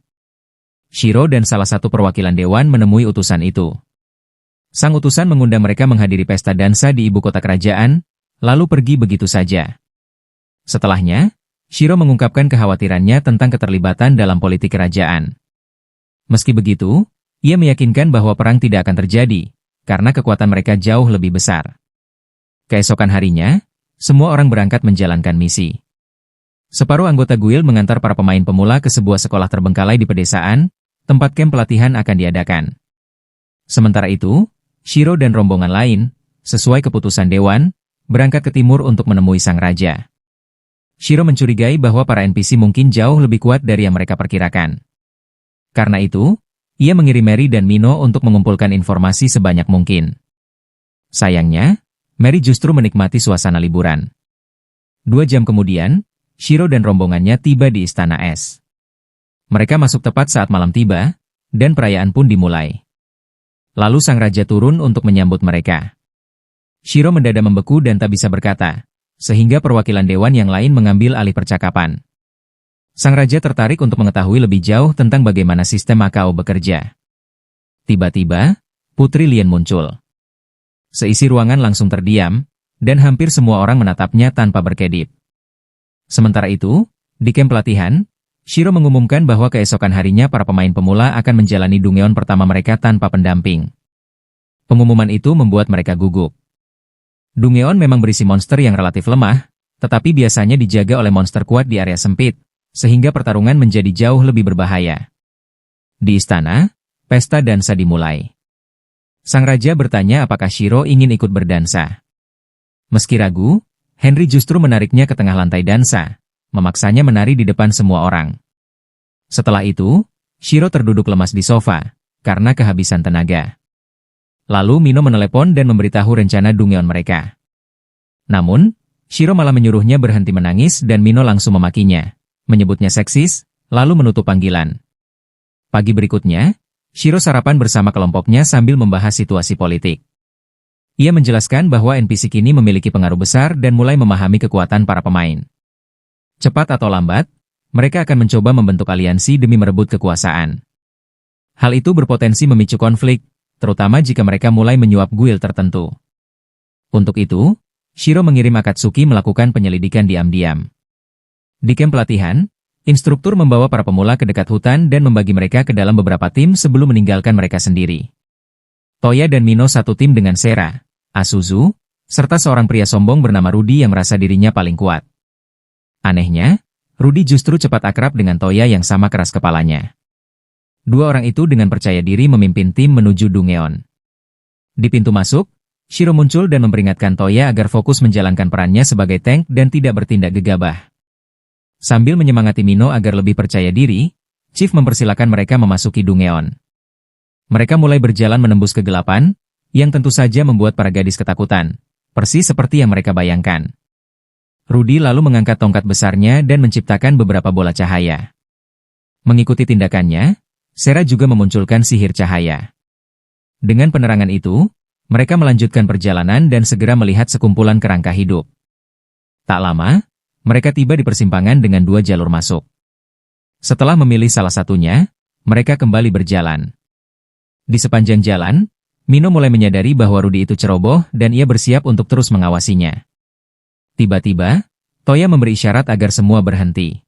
Shiro dan salah satu perwakilan dewan menemui utusan itu. Sang utusan mengundang mereka menghadiri pesta dansa di ibu kota kerajaan, lalu pergi begitu saja. Setelahnya, Shiro mengungkapkan kekhawatirannya tentang keterlibatan dalam politik kerajaan. Meski begitu, ia meyakinkan bahwa perang tidak akan terjadi, karena kekuatan mereka jauh lebih besar. Keesokan harinya, semua orang berangkat menjalankan misi. Separuh anggota guild mengantar para pemain pemula ke sebuah sekolah terbengkalai di pedesaan, tempat camp pelatihan akan diadakan. Sementara itu, Shiro dan rombongan lain, sesuai keputusan dewan, berangkat ke timur untuk menemui sang raja. Shiro mencurigai bahwa para NPC mungkin jauh lebih kuat dari yang mereka perkirakan. Karena itu, ia mengirim Mary dan Mino untuk mengumpulkan informasi sebanyak mungkin. Sayangnya, Mary justru menikmati suasana liburan. 2 jam kemudian, Shiro dan rombongannya tiba di Istana Es. Mereka masuk tepat saat malam tiba, dan perayaan pun dimulai. Lalu sang raja turun untuk menyambut mereka. Shiro mendadak membeku dan tak bisa berkata, sehingga perwakilan dewan yang lain mengambil alih percakapan. Sang raja tertarik untuk mengetahui lebih jauh tentang bagaimana sistem Makao bekerja. Tiba-tiba, Putri Lien muncul. Seisi ruangan langsung terdiam, dan hampir semua orang menatapnya tanpa berkedip. Sementara itu, di kamp pelatihan, Shiro mengumumkan bahwa keesokan harinya para pemain pemula akan menjalani Dungeon pertama mereka tanpa pendamping. Pengumuman itu membuat mereka gugup. Dungeon memang berisi monster yang relatif lemah, tetapi biasanya dijaga oleh monster kuat di area sempit, sehingga pertarungan menjadi jauh lebih berbahaya. Di istana, pesta dansa dimulai. Sang raja bertanya apakah Shiro ingin ikut berdansa. Meski ragu, Henry justru menariknya ke tengah lantai dansa, memaksanya menari di depan semua orang. Setelah itu, Shiro terduduk lemas di sofa, karena kehabisan tenaga. Lalu Mino menelepon dan memberitahu rencana Dungeon mereka. Namun, Shiro malah menyuruhnya berhenti menangis dan Mino langsung memakinya, menyebutnya seksis, lalu menutup panggilan. Pagi berikutnya, Shiro sarapan bersama kelompoknya sambil membahas situasi politik. Ia menjelaskan bahwa NPC kini memiliki pengaruh besar dan mulai memahami kekuatan para pemain. Cepat atau lambat, mereka akan mencoba membentuk aliansi demi merebut kekuasaan. Hal itu berpotensi memicu konflik, terutama jika mereka mulai menyuap guild tertentu. Untuk itu, Shiro mengirim Akatsuki melakukan penyelidikan diam-diam. Di kamp pelatihan, instruktur membawa para pemula ke dekat hutan dan membagi mereka ke dalam beberapa tim sebelum meninggalkan mereka sendiri. Toya dan Mino satu tim dengan Sera, Asuzu, serta seorang pria sombong bernama Rudy yang merasa dirinya paling kuat. Anehnya, Rudy justru cepat akrab dengan Toya yang sama keras kepalanya. Dua orang itu dengan percaya diri memimpin tim menuju Dungeon. Di pintu masuk, Shiro muncul dan memperingatkan Toya agar fokus menjalankan perannya sebagai tank dan tidak bertindak gegabah. Sambil menyemangati Mino agar lebih percaya diri, Chief mempersilakan mereka memasuki Dungeon. Mereka mulai berjalan menembus kegelapan, yang tentu saja membuat para gadis ketakutan, persis seperti yang mereka bayangkan. Rudy lalu mengangkat tongkat besarnya dan menciptakan beberapa bola cahaya. Mengikuti tindakannya, Sera juga memunculkan sihir cahaya. Dengan penerangan itu, mereka melanjutkan perjalanan dan segera melihat sekumpulan kerangka hidup. Tak lama, mereka tiba di persimpangan dengan dua jalur masuk. Setelah memilih salah satunya, mereka kembali berjalan. Di sepanjang jalan, Mino mulai menyadari bahwa Rudy itu ceroboh dan ia bersiap untuk terus mengawasinya. Tiba-tiba, Toya memberi isyarat agar semua berhenti.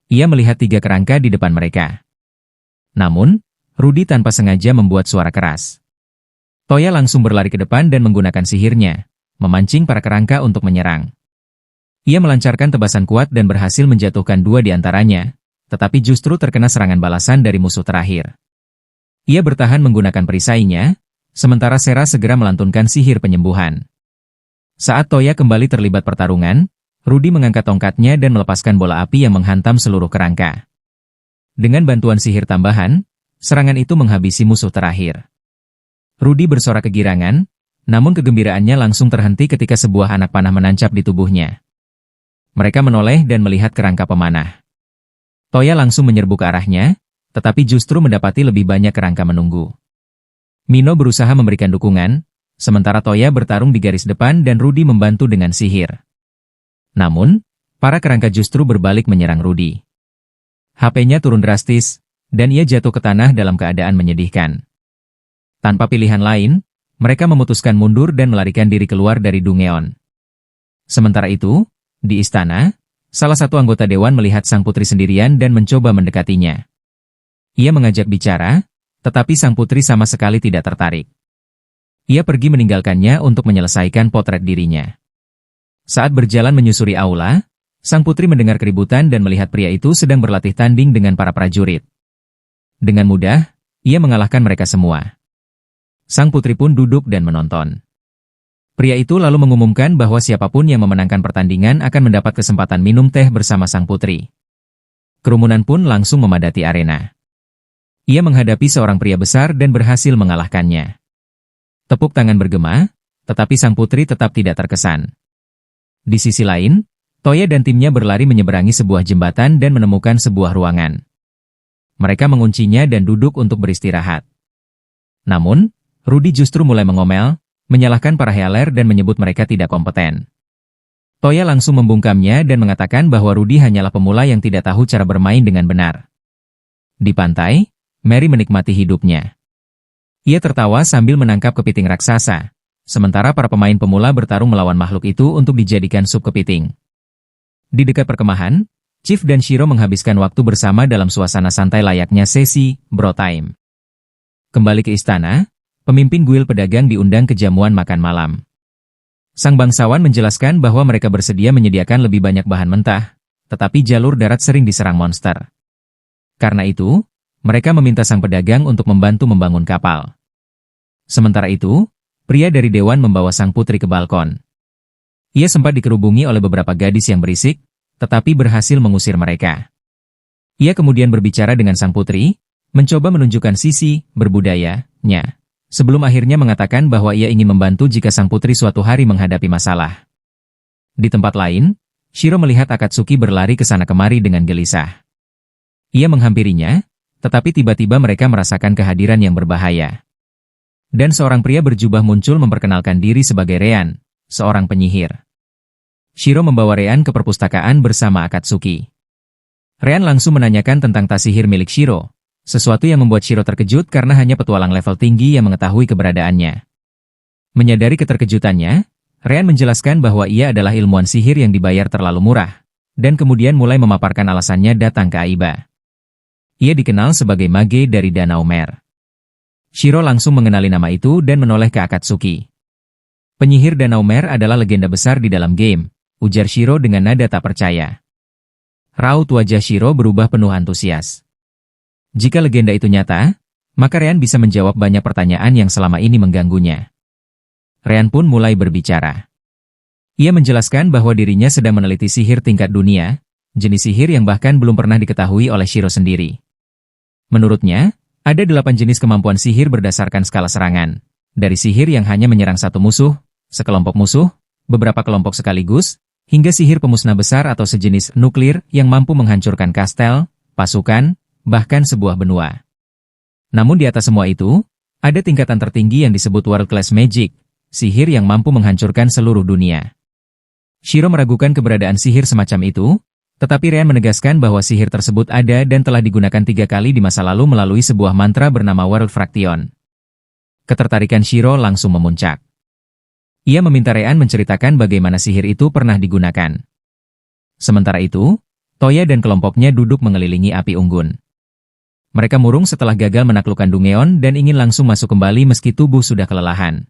Ia melihat tiga kerangka di depan mereka. Namun, Rudy tanpa sengaja membuat suara keras. Toya langsung berlari ke depan dan menggunakan sihirnya, memancing para kerangka untuk menyerang. Ia melancarkan tebasan kuat dan berhasil menjatuhkan dua di antaranya, tetapi justru terkena serangan balasan dari musuh terakhir. Ia bertahan menggunakan perisainya, sementara Sera segera melantunkan sihir penyembuhan. Saat Toya kembali terlibat pertarungan, Rudy mengangkat tongkatnya dan melepaskan bola api yang menghantam seluruh kerangka. Dengan bantuan sihir tambahan, serangan itu menghabisi musuh terakhir. Rudy bersorak kegirangan, namun kegembiraannya langsung terhenti ketika sebuah anak panah menancap di tubuhnya. Mereka menoleh dan melihat kerangka pemanah. Toya langsung menyerbu ke arahnya, tetapi justru mendapati lebih banyak kerangka menunggu. Mino berusaha memberikan dukungan, sementara Toya bertarung di garis depan dan Rudy membantu dengan sihir. Namun, para kerangka justru berbalik menyerang Rudy. HP-nya turun drastis, dan ia jatuh ke tanah dalam keadaan menyedihkan. Tanpa pilihan lain, mereka memutuskan mundur dan melarikan diri keluar dari Dungeon. Sementara itu, di istana, salah satu anggota dewan melihat sang putri sendirian dan mencoba mendekatinya. Ia mengajak bicara, tetapi sang putri sama sekali tidak tertarik. Ia pergi meninggalkannya untuk menyelesaikan potret dirinya. Saat berjalan menyusuri aula, sang putri mendengar keributan dan melihat pria itu sedang berlatih tanding dengan para prajurit. Dengan mudah, ia mengalahkan mereka semua. Sang putri pun duduk dan menonton. Pria itu lalu mengumumkan bahwa siapapun yang memenangkan pertandingan akan mendapat kesempatan minum teh bersama sang putri. Kerumunan pun langsung memadati arena. Ia menghadapi seorang pria besar dan berhasil mengalahkannya. Tepuk tangan bergema, tetapi sang putri tetap tidak terkesan. Di sisi lain, Toya dan timnya berlari menyeberangi sebuah jembatan dan menemukan sebuah ruangan. Mereka menguncinya dan duduk untuk beristirahat. Namun, Rudy justru mulai mengomel, menyalahkan para healer dan menyebut mereka tidak kompeten. Toya langsung membungkamnya dan mengatakan bahwa Rudy hanyalah pemula yang tidak tahu cara bermain dengan benar. Di pantai, Mary menikmati hidupnya. Ia tertawa sambil menangkap kepiting raksasa, sementara para pemain pemula bertarung melawan makhluk itu untuk dijadikan sup kepiting. Di dekat perkemahan, Chief dan Shiro menghabiskan waktu bersama dalam suasana santai layaknya sesi bro time. Kembali ke istana, pemimpin guild pedagang diundang ke jamuan makan malam. Sang bangsawan menjelaskan bahwa mereka bersedia menyediakan lebih banyak bahan mentah, tetapi jalur darat sering diserang monster. Karena itu, mereka meminta sang pedagang untuk membantu membangun kapal. Sementara itu, pria dari dewan membawa sang putri ke balkon. Ia sempat dikerubungi oleh beberapa gadis yang berisik, tetapi berhasil mengusir mereka. Ia kemudian berbicara dengan sang putri, mencoba menunjukkan sisi berbudayanya, sebelum akhirnya mengatakan bahwa ia ingin membantu jika sang putri suatu hari menghadapi masalah. Di tempat lain, Shiro melihat Akatsuki berlari ke sana kemari dengan gelisah. Ia menghampirinya, tetapi tiba-tiba mereka merasakan kehadiran yang berbahaya. Dan seorang pria berjubah muncul memperkenalkan diri sebagai Rean, seorang penyihir. Shiro membawa Rean ke perpustakaan bersama Akatsuki. Rean langsung menanyakan tentang tas sihir milik Shiro, sesuatu yang membuat Shiro terkejut karena hanya petualang level tinggi yang mengetahui keberadaannya. Menyadari keterkejutannya, Rean menjelaskan bahwa ia adalah ilmuwan sihir yang dibayar terlalu murah, dan kemudian mulai memaparkan alasannya datang ke Aiba. Ia dikenal sebagai mage dari Danau Mer. Shiro langsung mengenali nama itu dan menoleh ke Akatsuki. Penyihir Danau Mer adalah legenda besar di dalam game, ujar Shiro dengan nada tak percaya. Raut wajah Shiro berubah penuh antusias. Jika legenda itu nyata, maka Rean bisa menjawab banyak pertanyaan yang selama ini mengganggunya. Rean pun mulai berbicara. Ia menjelaskan bahwa dirinya sedang meneliti sihir tingkat dunia, jenis sihir yang bahkan belum pernah diketahui oleh Shiro sendiri. Menurutnya, ada 8 jenis kemampuan sihir berdasarkan skala serangan. Dari sihir yang hanya menyerang satu musuh, sekelompok musuh, beberapa kelompok sekaligus, hingga sihir pemusnah besar atau sejenis nuklir yang mampu menghancurkan kastel, pasukan, bahkan sebuah benua. Namun di atas semua itu, ada tingkatan tertinggi yang disebut World Class Magic, sihir yang mampu menghancurkan seluruh dunia. Shiro meragukan keberadaan sihir semacam itu, tetapi Rean menegaskan bahwa sihir tersebut ada dan telah digunakan 3 kali di masa lalu melalui sebuah mantra bernama World Fraction. Ketertarikan Shiro langsung memuncak. Ia meminta Rean menceritakan bagaimana sihir itu pernah digunakan. Sementara itu, Toya dan kelompoknya duduk mengelilingi api unggun. Mereka murung setelah gagal menaklukkan Dungeon dan ingin langsung masuk kembali meski tubuh sudah kelelahan.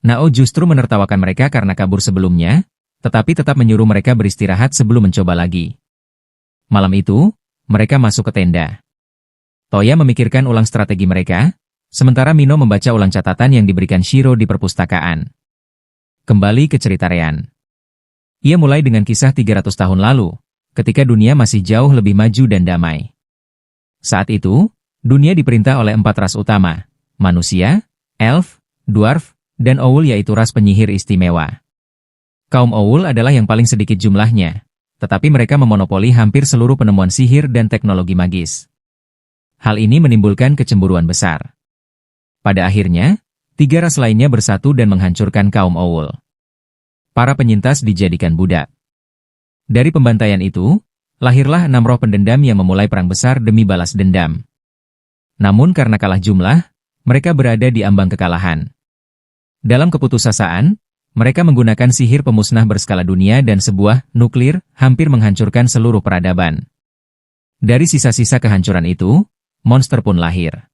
Nao justru menertawakan mereka karena kabur sebelumnya, tetapi tetap menyuruh mereka beristirahat sebelum mencoba lagi. Malam itu, mereka masuk ke tenda. Toya memikirkan ulang strategi mereka, sementara Mino membaca ulang catatan yang diberikan Shiro di perpustakaan. Kembali ke cerita Rean. Ia mulai dengan kisah 300 tahun lalu, ketika dunia masih jauh lebih maju dan damai. Saat itu, dunia diperintah oleh 4 ras utama, manusia, elf, dwarf, dan owl yaitu ras penyihir istimewa. Kaum owl adalah yang paling sedikit jumlahnya, tetapi mereka memonopoli hampir seluruh penemuan sihir dan teknologi magis. Hal ini menimbulkan kecemburuan besar. Pada akhirnya, 3 ras lainnya bersatu dan menghancurkan kaum owl. Para penyintas dijadikan budak. Dari pembantaian itu, lahirlah 6 roh pendendam yang memulai perang besar demi balas dendam. Namun karena kalah jumlah, mereka berada di ambang kekalahan. Dalam keputusasaan, mereka menggunakan sihir pemusnah berskala dunia dan sebuah nuklir hampir menghancurkan seluruh peradaban. Dari sisa-sisa kehancuran itu, monster pun lahir.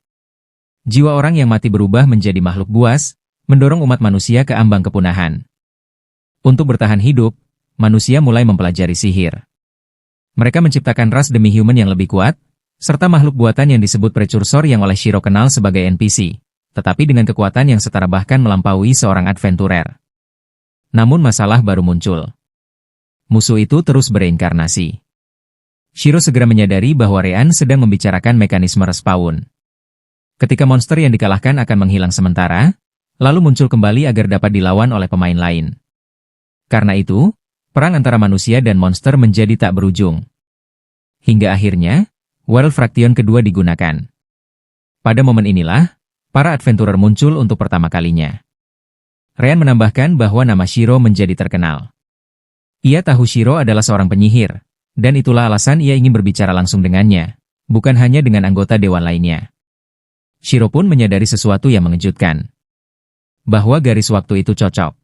Jiwa orang yang mati berubah menjadi makhluk buas, mendorong umat manusia ke ambang kepunahan. Untuk bertahan hidup, manusia mulai mempelajari sihir. Mereka menciptakan ras demi human yang lebih kuat, serta makhluk buatan yang disebut precursor yang oleh Shiro kenal sebagai NPC, tetapi dengan kekuatan yang setara bahkan melampaui seorang adventurer. Namun masalah baru muncul. Musuh itu terus bereinkarnasi. Shiro segera menyadari bahwa Rean sedang membicarakan mekanisme respawn. Ketika monster yang dikalahkan akan menghilang sementara, lalu muncul kembali agar dapat dilawan oleh pemain lain. Karena itu, perang antara manusia dan monster menjadi tak berujung. Hingga akhirnya, World Fraction kedua digunakan. Pada momen inilah, para adventurer muncul untuk pertama kalinya. Rean menambahkan bahwa nama Shiro menjadi terkenal. Ia tahu Shiro adalah seorang penyihir, dan itulah alasan ia ingin berbicara langsung dengannya, bukan hanya dengan anggota dewan lainnya. Shiro pun menyadari sesuatu yang mengejutkan. Bahwa garis waktu itu cocok.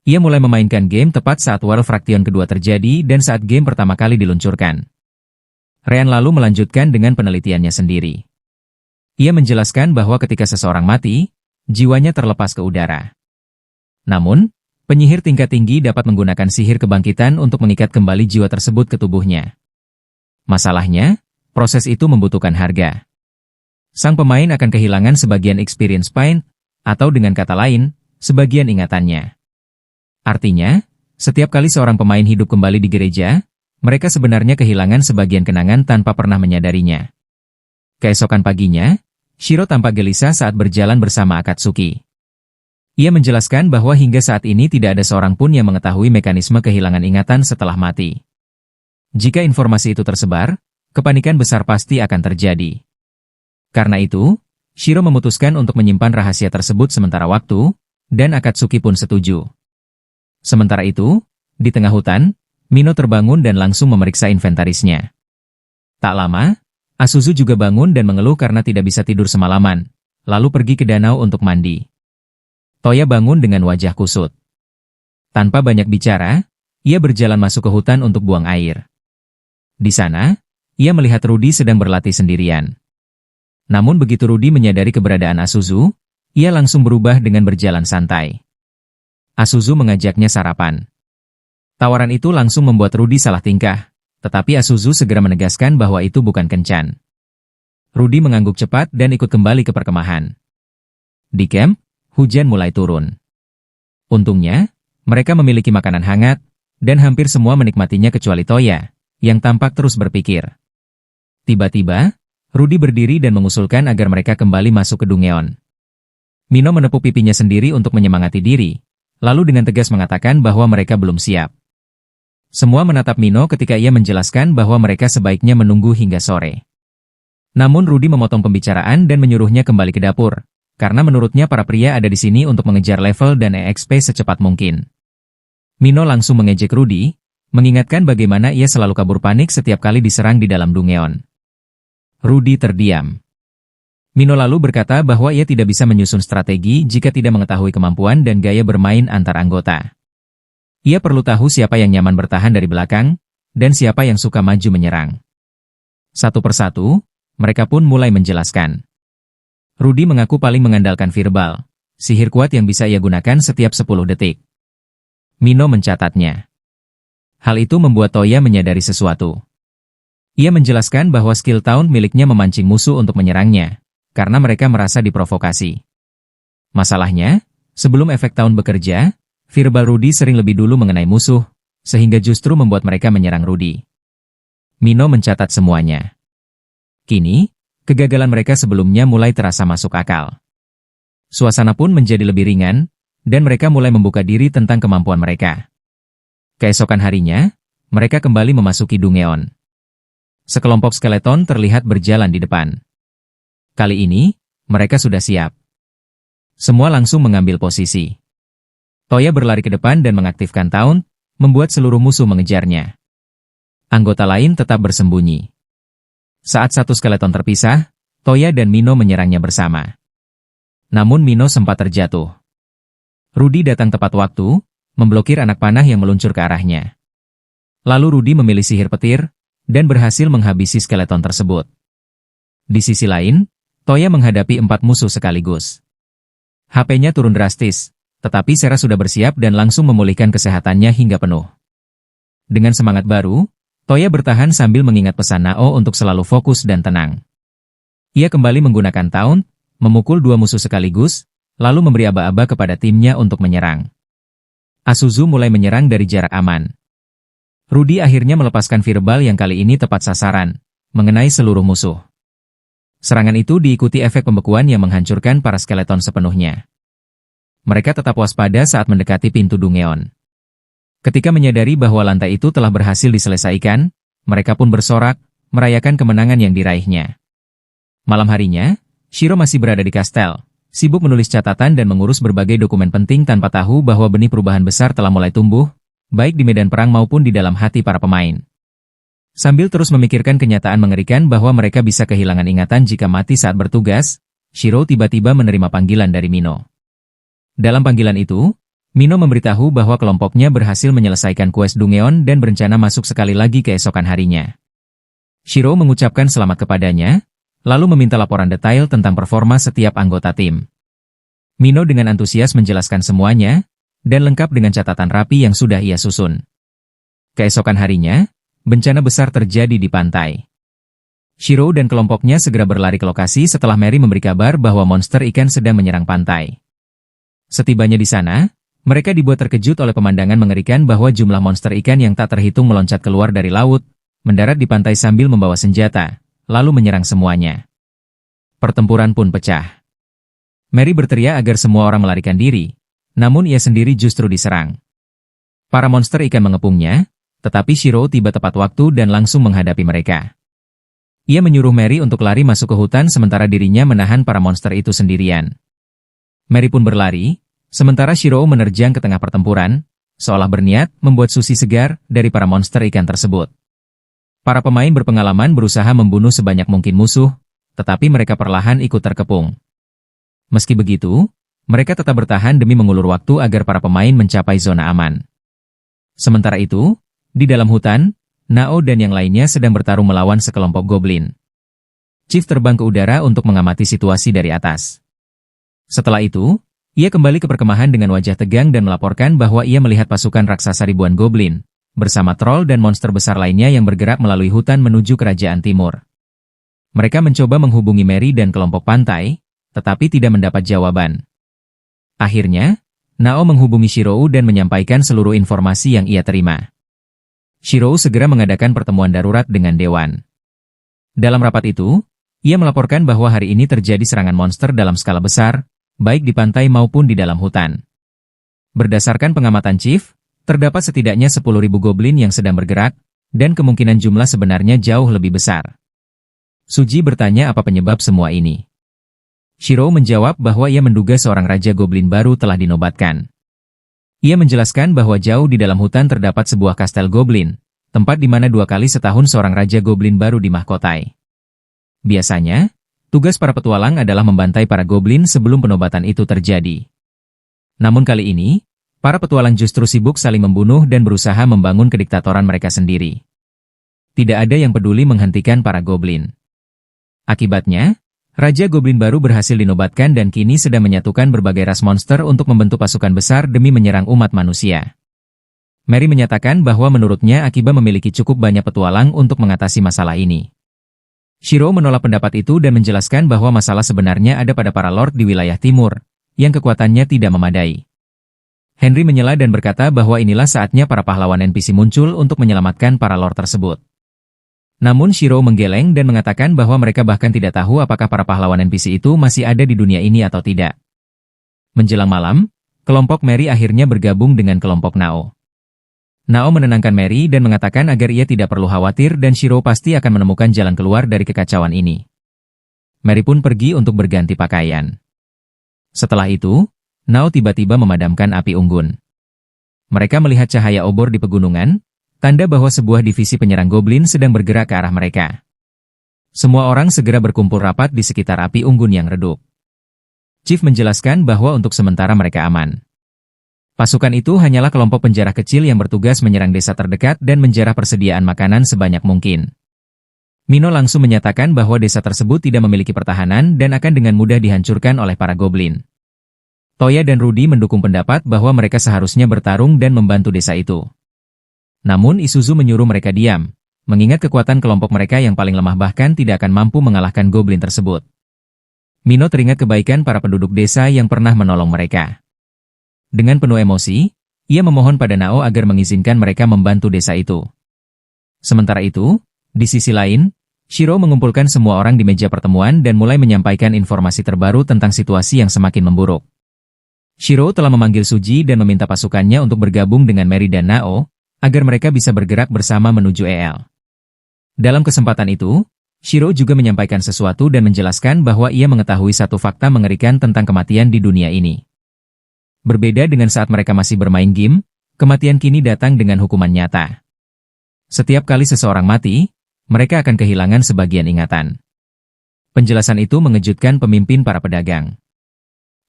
Ia mulai memainkan game tepat saat World Fraction kedua terjadi dan saat game pertama kali diluncurkan. Ryan lalu melanjutkan dengan penelitiannya sendiri. Ia menjelaskan bahwa ketika seseorang mati, jiwanya terlepas ke udara. Namun, penyihir tingkat tinggi dapat menggunakan sihir kebangkitan untuk mengikat kembali jiwa tersebut ke tubuhnya. Masalahnya, proses itu membutuhkan harga. Sang pemain akan kehilangan sebagian experience point, atau dengan kata lain, sebagian ingatannya. Artinya, setiap kali seorang pemain hidup kembali di gereja, mereka sebenarnya kehilangan sebagian kenangan tanpa pernah menyadarinya. Keesokan paginya, Shiro tampak gelisah saat berjalan bersama Akatsuki. Ia menjelaskan bahwa hingga saat ini tidak ada seorang pun yang mengetahui mekanisme kehilangan ingatan setelah mati. Jika informasi itu tersebar, kepanikan besar pasti akan terjadi. Karena itu, Shiro memutuskan untuk menyimpan rahasia tersebut sementara waktu, dan Akatsuki pun setuju. Sementara itu, di tengah hutan, Mino terbangun dan langsung memeriksa inventarisnya. Tak lama, Asuzu juga bangun dan mengeluh karena tidak bisa tidur semalaman, lalu pergi ke danau untuk mandi. Toya bangun dengan wajah kusut. Tanpa banyak bicara, ia berjalan masuk ke hutan untuk buang air. Di sana, ia melihat Rudy sedang berlatih sendirian. Namun begitu Rudy menyadari keberadaan Asuzu, ia langsung berubah dengan berjalan santai. Asuzu mengajaknya sarapan. Tawaran itu langsung membuat Rudy salah tingkah, tetapi Asuzu segera menegaskan bahwa itu bukan kencan. Rudy mengangguk cepat dan ikut kembali ke perkemahan. Di camp, hujan mulai turun. Untungnya, mereka memiliki makanan hangat, dan hampir semua menikmatinya kecuali Toya, yang tampak terus berpikir. Tiba-tiba, Rudy berdiri dan mengusulkan agar mereka kembali masuk ke Dungeon. Mino menepuk pipinya sendiri untuk menyemangati diri, lalu dengan tegas mengatakan bahwa mereka belum siap. Semua menatap Mino ketika ia menjelaskan bahwa mereka sebaiknya menunggu hingga sore. Namun Rudy memotong pembicaraan dan menyuruhnya kembali ke dapur, karena menurutnya para pria ada di sini untuk mengejar level dan EXP secepat mungkin. Mino langsung mengejek Rudy, mengingatkan bagaimana ia selalu kabur panik setiap kali diserang di dalam Dungeon. Rudy terdiam. Mino lalu berkata bahwa ia tidak bisa menyusun strategi jika tidak mengetahui kemampuan dan gaya bermain antar anggota. Ia perlu tahu siapa yang nyaman bertahan dari belakang, dan siapa yang suka maju menyerang. Satu persatu, mereka pun mulai menjelaskan. Rudy mengaku paling mengandalkan verbal, sihir kuat yang bisa ia gunakan setiap 10 detik. Mino mencatatnya. Hal itu membuat Toya menyadari sesuatu. Ia menjelaskan bahwa skill taunt miliknya memancing musuh untuk menyerangnya, karena mereka merasa diprovokasi. Masalahnya, sebelum efek taunt bekerja, verbal Rudy sering lebih dulu mengenai musuh, sehingga justru membuat mereka menyerang Rudy. Mino mencatat semuanya. Kini, kegagalan mereka sebelumnya mulai terasa masuk akal. Suasana pun menjadi lebih ringan, dan mereka mulai membuka diri tentang kemampuan mereka. Keesokan harinya, mereka kembali memasuki Dungeon. Sekelompok skeleton terlihat berjalan di depan. Kali ini, mereka sudah siap. Semua langsung mengambil posisi. Toya berlari ke depan dan mengaktifkan taunt, membuat seluruh musuh mengejarnya. Anggota lain tetap bersembunyi. Saat satu skeleton terpisah, Toya dan Mino menyerangnya bersama. Namun Mino sempat terjatuh. Rudy datang tepat waktu, memblokir anak panah yang meluncur ke arahnya. Lalu Rudy memilih sihir petir, dan berhasil menghabisi skeleton tersebut. Di sisi lain, Toya menghadapi 4 musuh sekaligus. HP-nya turun drastis, tetapi Sera sudah bersiap dan langsung memulihkan kesehatannya hingga penuh. Dengan semangat baru, Toya bertahan sambil mengingat pesan Nao untuk selalu fokus dan tenang. Ia kembali menggunakan taunt, memukul 2 musuh sekaligus, lalu memberi aba-aba kepada timnya untuk menyerang. Asuzu mulai menyerang dari jarak aman. Rudy akhirnya melepaskan verbal yang kali ini tepat sasaran, mengenai seluruh musuh. Serangan itu diikuti efek pembekuan yang menghancurkan para skeleton sepenuhnya. Mereka tetap waspada saat mendekati pintu Dungeon. Ketika menyadari bahwa lantai itu telah berhasil diselesaikan, mereka pun bersorak, merayakan kemenangan yang diraihnya. Malam harinya, Shiro masih berada di kastel, sibuk menulis catatan dan mengurus berbagai dokumen penting tanpa tahu bahwa benih perubahan besar telah mulai tumbuh, baik di medan perang maupun di dalam hati para pemain. Sambil terus memikirkan kenyataan mengerikan bahwa mereka bisa kehilangan ingatan jika mati saat bertugas, Shiro tiba-tiba menerima panggilan dari Mino. Dalam panggilan itu, Mino memberitahu bahwa kelompoknya berhasil menyelesaikan quest Dungeon dan berencana masuk sekali lagi keesokan harinya. Shiro mengucapkan selamat kepadanya, lalu meminta laporan detail tentang performa setiap anggota tim. Mino dengan antusias menjelaskan semuanya, dan lengkap dengan catatan rapi yang sudah ia susun. Keesokan harinya, bencana besar terjadi di pantai. Shiro dan kelompoknya segera berlari ke lokasi setelah Mary memberi kabar bahwa monster ikan sedang menyerang pantai. Setibanya di sana, mereka dibuat terkejut oleh pemandangan mengerikan bahwa jumlah monster ikan yang tak terhitung meloncat keluar dari laut, mendarat di pantai sambil membawa senjata, lalu menyerang semuanya. Pertempuran pun pecah. Mary berteriak agar semua orang melarikan diri, namun ia sendiri justru diserang. Para monster ikan mengepungnya, tetapi Shiro tiba tepat waktu dan langsung menghadapi mereka. Ia menyuruh Mary untuk lari masuk ke hutan sementara dirinya menahan para monster itu sendirian. Mary pun berlari, sementara Shiro menerjang ke tengah pertempuran, seolah berniat membuat sushi segar dari para monster ikan tersebut. Para pemain berpengalaman berusaha membunuh sebanyak mungkin musuh, tetapi mereka perlahan ikut terkepung. Meski begitu, mereka tetap bertahan demi mengulur waktu agar para pemain mencapai zona aman. Sementara itu, di dalam hutan, Nao dan yang lainnya sedang bertarung melawan sekelompok goblin. Chief terbang ke udara untuk mengamati situasi dari atas. Setelah itu, ia kembali ke perkemahan dengan wajah tegang dan melaporkan bahwa ia melihat pasukan raksasa ribuan goblin, bersama troll dan monster besar lainnya yang bergerak melalui hutan menuju kerajaan timur. Mereka mencoba menghubungi Mary dan kelompok pantai, tetapi tidak mendapat jawaban. Akhirnya, Nao menghubungi Shiro dan menyampaikan seluruh informasi yang ia terima. Shiro segera mengadakan pertemuan darurat dengan Dewan. Dalam rapat itu, ia melaporkan bahwa hari ini terjadi serangan monster dalam skala besar, baik di pantai maupun di dalam hutan. Berdasarkan pengamatan Chief, terdapat setidaknya 10.000 goblin yang sedang bergerak, dan kemungkinan jumlah sebenarnya jauh lebih besar. Suji bertanya apa penyebab semua ini. Shiro menjawab bahwa ia menduga seorang raja goblin baru telah dinobatkan. Ia menjelaskan bahwa jauh di dalam hutan terdapat sebuah kastel goblin, tempat di mana 2 kali setahun seorang raja goblin baru dimahkotai. Biasanya, tugas para petualang adalah membantai para goblin sebelum penobatan itu terjadi. Namun kali ini, para petualang justru sibuk saling membunuh dan berusaha membangun kediktatoran mereka sendiri. Tidak ada yang peduli menghentikan para goblin. Akibatnya, Raja Goblin baru berhasil dinobatkan dan kini sedang menyatukan berbagai ras monster untuk membentuk pasukan besar demi menyerang umat manusia. Mary menyatakan bahwa menurutnya Akiba memiliki cukup banyak petualang untuk mengatasi masalah ini. Shiro menolak pendapat itu dan menjelaskan bahwa masalah sebenarnya ada pada para lord di wilayah timur, yang kekuatannya tidak memadai. Henry menyela dan berkata bahwa inilah saatnya para pahlawan NPC muncul untuk menyelamatkan para lord tersebut. Namun Shiro menggeleng dan mengatakan bahwa mereka bahkan tidak tahu apakah para pahlawan NPC itu masih ada di dunia ini atau tidak. Menjelang malam, kelompok Mary akhirnya bergabung dengan kelompok Nao. Nao menenangkan Mary dan mengatakan agar ia tidak perlu khawatir dan Shiro pasti akan menemukan jalan keluar dari kekacauan ini. Mary pun pergi untuk berganti pakaian. Setelah itu, Nao tiba-tiba memadamkan api unggun. Mereka melihat cahaya obor di pegunungan, tanda bahwa sebuah divisi penyerang goblin sedang bergerak ke arah mereka. Semua orang segera berkumpul rapat di sekitar api unggun yang redup. Chief menjelaskan bahwa untuk sementara mereka aman. Pasukan itu hanyalah kelompok penjara kecil yang bertugas menyerang desa terdekat dan menjarah persediaan makanan sebanyak mungkin. Mino langsung menyatakan bahwa desa tersebut tidak memiliki pertahanan dan akan dengan mudah dihancurkan oleh para goblin. Toya dan Rudy mendukung pendapat bahwa mereka seharusnya bertarung dan membantu desa itu. Namun Isuzu menyuruh mereka diam, mengingat kekuatan kelompok mereka yang paling lemah bahkan tidak akan mampu mengalahkan goblin tersebut. Mino teringat kebaikan para penduduk desa yang pernah menolong mereka. Dengan penuh emosi, ia memohon pada Nao agar mengizinkan mereka membantu desa itu. Sementara itu, di sisi lain, Shiro mengumpulkan semua orang di meja pertemuan dan mulai menyampaikan informasi terbaru tentang situasi yang semakin memburuk. Shiro telah memanggil Suji dan meminta pasukannya untuk bergabung dengan Mary dan Nao, agar mereka bisa bergerak bersama menuju EL. Dalam kesempatan itu, Shiro juga menyampaikan sesuatu dan menjelaskan bahwa ia mengetahui satu fakta mengerikan tentang kematian di dunia ini. Berbeda dengan saat mereka masih bermain game, kematian kini datang dengan hukuman nyata. Setiap kali seseorang mati, mereka akan kehilangan sebagian ingatan. Penjelasan itu mengejutkan pemimpin para pedagang.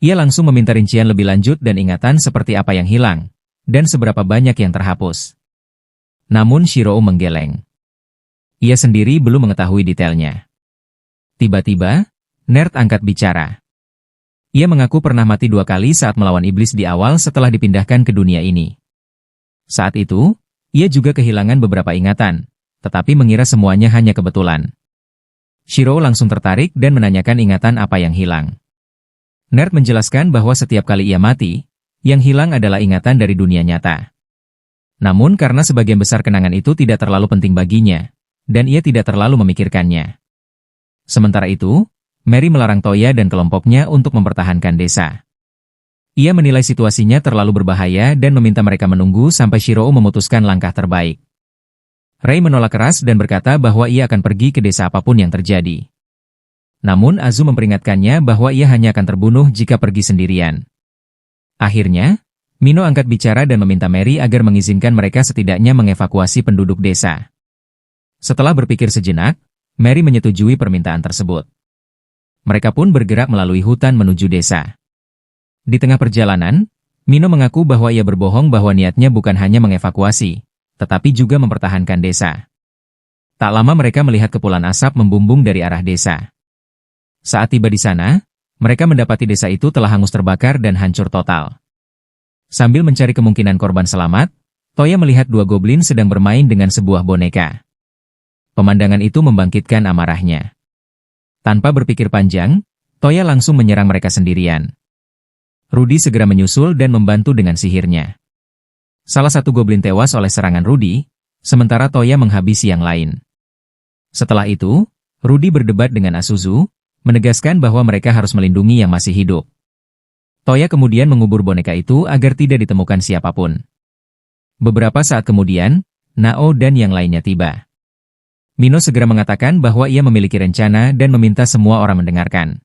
Ia langsung meminta rincian lebih lanjut dan ingatan seperti apa yang hilang, dan seberapa banyak yang terhapus. Namun Shirou menggeleng. Ia sendiri belum mengetahui detailnya. Tiba-tiba, Nerd angkat bicara. Ia mengaku pernah mati 2 kali saat melawan iblis di awal setelah dipindahkan ke dunia ini. Saat itu, ia juga kehilangan beberapa ingatan, tetapi mengira semuanya hanya kebetulan. Shirou langsung tertarik dan menanyakan ingatan apa yang hilang. Nerd menjelaskan bahwa setiap kali ia mati, yang hilang adalah ingatan dari dunia nyata. Namun karena sebagian besar kenangan itu tidak terlalu penting baginya, dan ia tidak terlalu memikirkannya. Sementara itu, Mary melarang Toya dan kelompoknya untuk mempertahankan desa. Ia menilai situasinya terlalu berbahaya dan meminta mereka menunggu sampai Shirou memutuskan langkah terbaik. Ray menolak keras dan berkata bahwa ia akan pergi ke desa apapun yang terjadi. Namun Azu memperingatkannya bahwa ia hanya akan terbunuh jika pergi sendirian. Akhirnya, Mino angkat bicara dan meminta Mary agar mengizinkan mereka setidaknya mengevakuasi penduduk desa. Setelah berpikir sejenak, Mary menyetujui permintaan tersebut. Mereka pun bergerak melalui hutan menuju desa. Di tengah perjalanan, Mino mengaku bahwa ia berbohong bahwa niatnya bukan hanya mengevakuasi, tetapi juga mempertahankan desa. Tak lama mereka melihat kepulan asap membumbung dari arah desa. Saat tiba di sana, mereka mendapati desa itu telah hangus terbakar dan hancur total. Sambil mencari kemungkinan korban selamat, Toya melihat 2 goblin sedang bermain dengan sebuah boneka. Pemandangan itu membangkitkan amarahnya. Tanpa berpikir panjang, Toya langsung menyerang mereka sendirian. Rudy segera menyusul dan membantu dengan sihirnya. Salah satu goblin tewas oleh serangan Rudy, sementara Toya menghabisi yang lain. Setelah itu, Rudy berdebat dengan Asuzu, menegaskan bahwa mereka harus melindungi yang masih hidup. Toya kemudian mengubur boneka itu agar tidak ditemukan siapapun. Beberapa saat kemudian, Nao dan yang lainnya tiba. Mino segera mengatakan bahwa ia memiliki rencana dan meminta semua orang mendengarkan.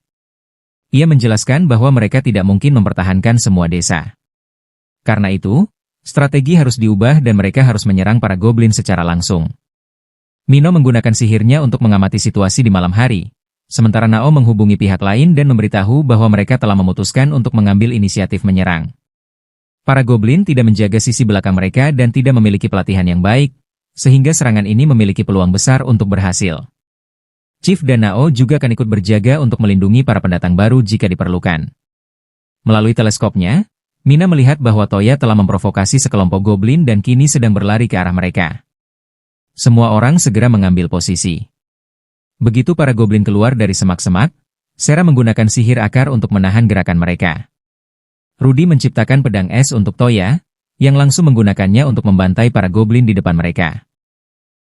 Ia menjelaskan bahwa mereka tidak mungkin mempertahankan semua desa. Karena itu, strategi harus diubah dan mereka harus menyerang para goblin secara langsung. Mino menggunakan sihirnya untuk mengamati situasi di malam hari, sementara Nao menghubungi pihak lain dan memberitahu bahwa mereka telah memutuskan untuk mengambil inisiatif menyerang. Para goblin tidak menjaga sisi belakang mereka dan tidak memiliki pelatihan yang baik, sehingga serangan ini memiliki peluang besar untuk berhasil. Chief dan Nao juga akan ikut berjaga untuk melindungi para pendatang baru jika diperlukan. Melalui teleskopnya, Mina melihat bahwa Toya telah memprovokasi sekelompok goblin dan kini sedang berlari ke arah mereka. Semua orang segera mengambil posisi. Begitu para goblin keluar dari semak-semak, Sera menggunakan sihir akar untuk menahan gerakan mereka. Rudy menciptakan pedang es untuk Toya, yang langsung menggunakannya untuk membantai para goblin di depan mereka.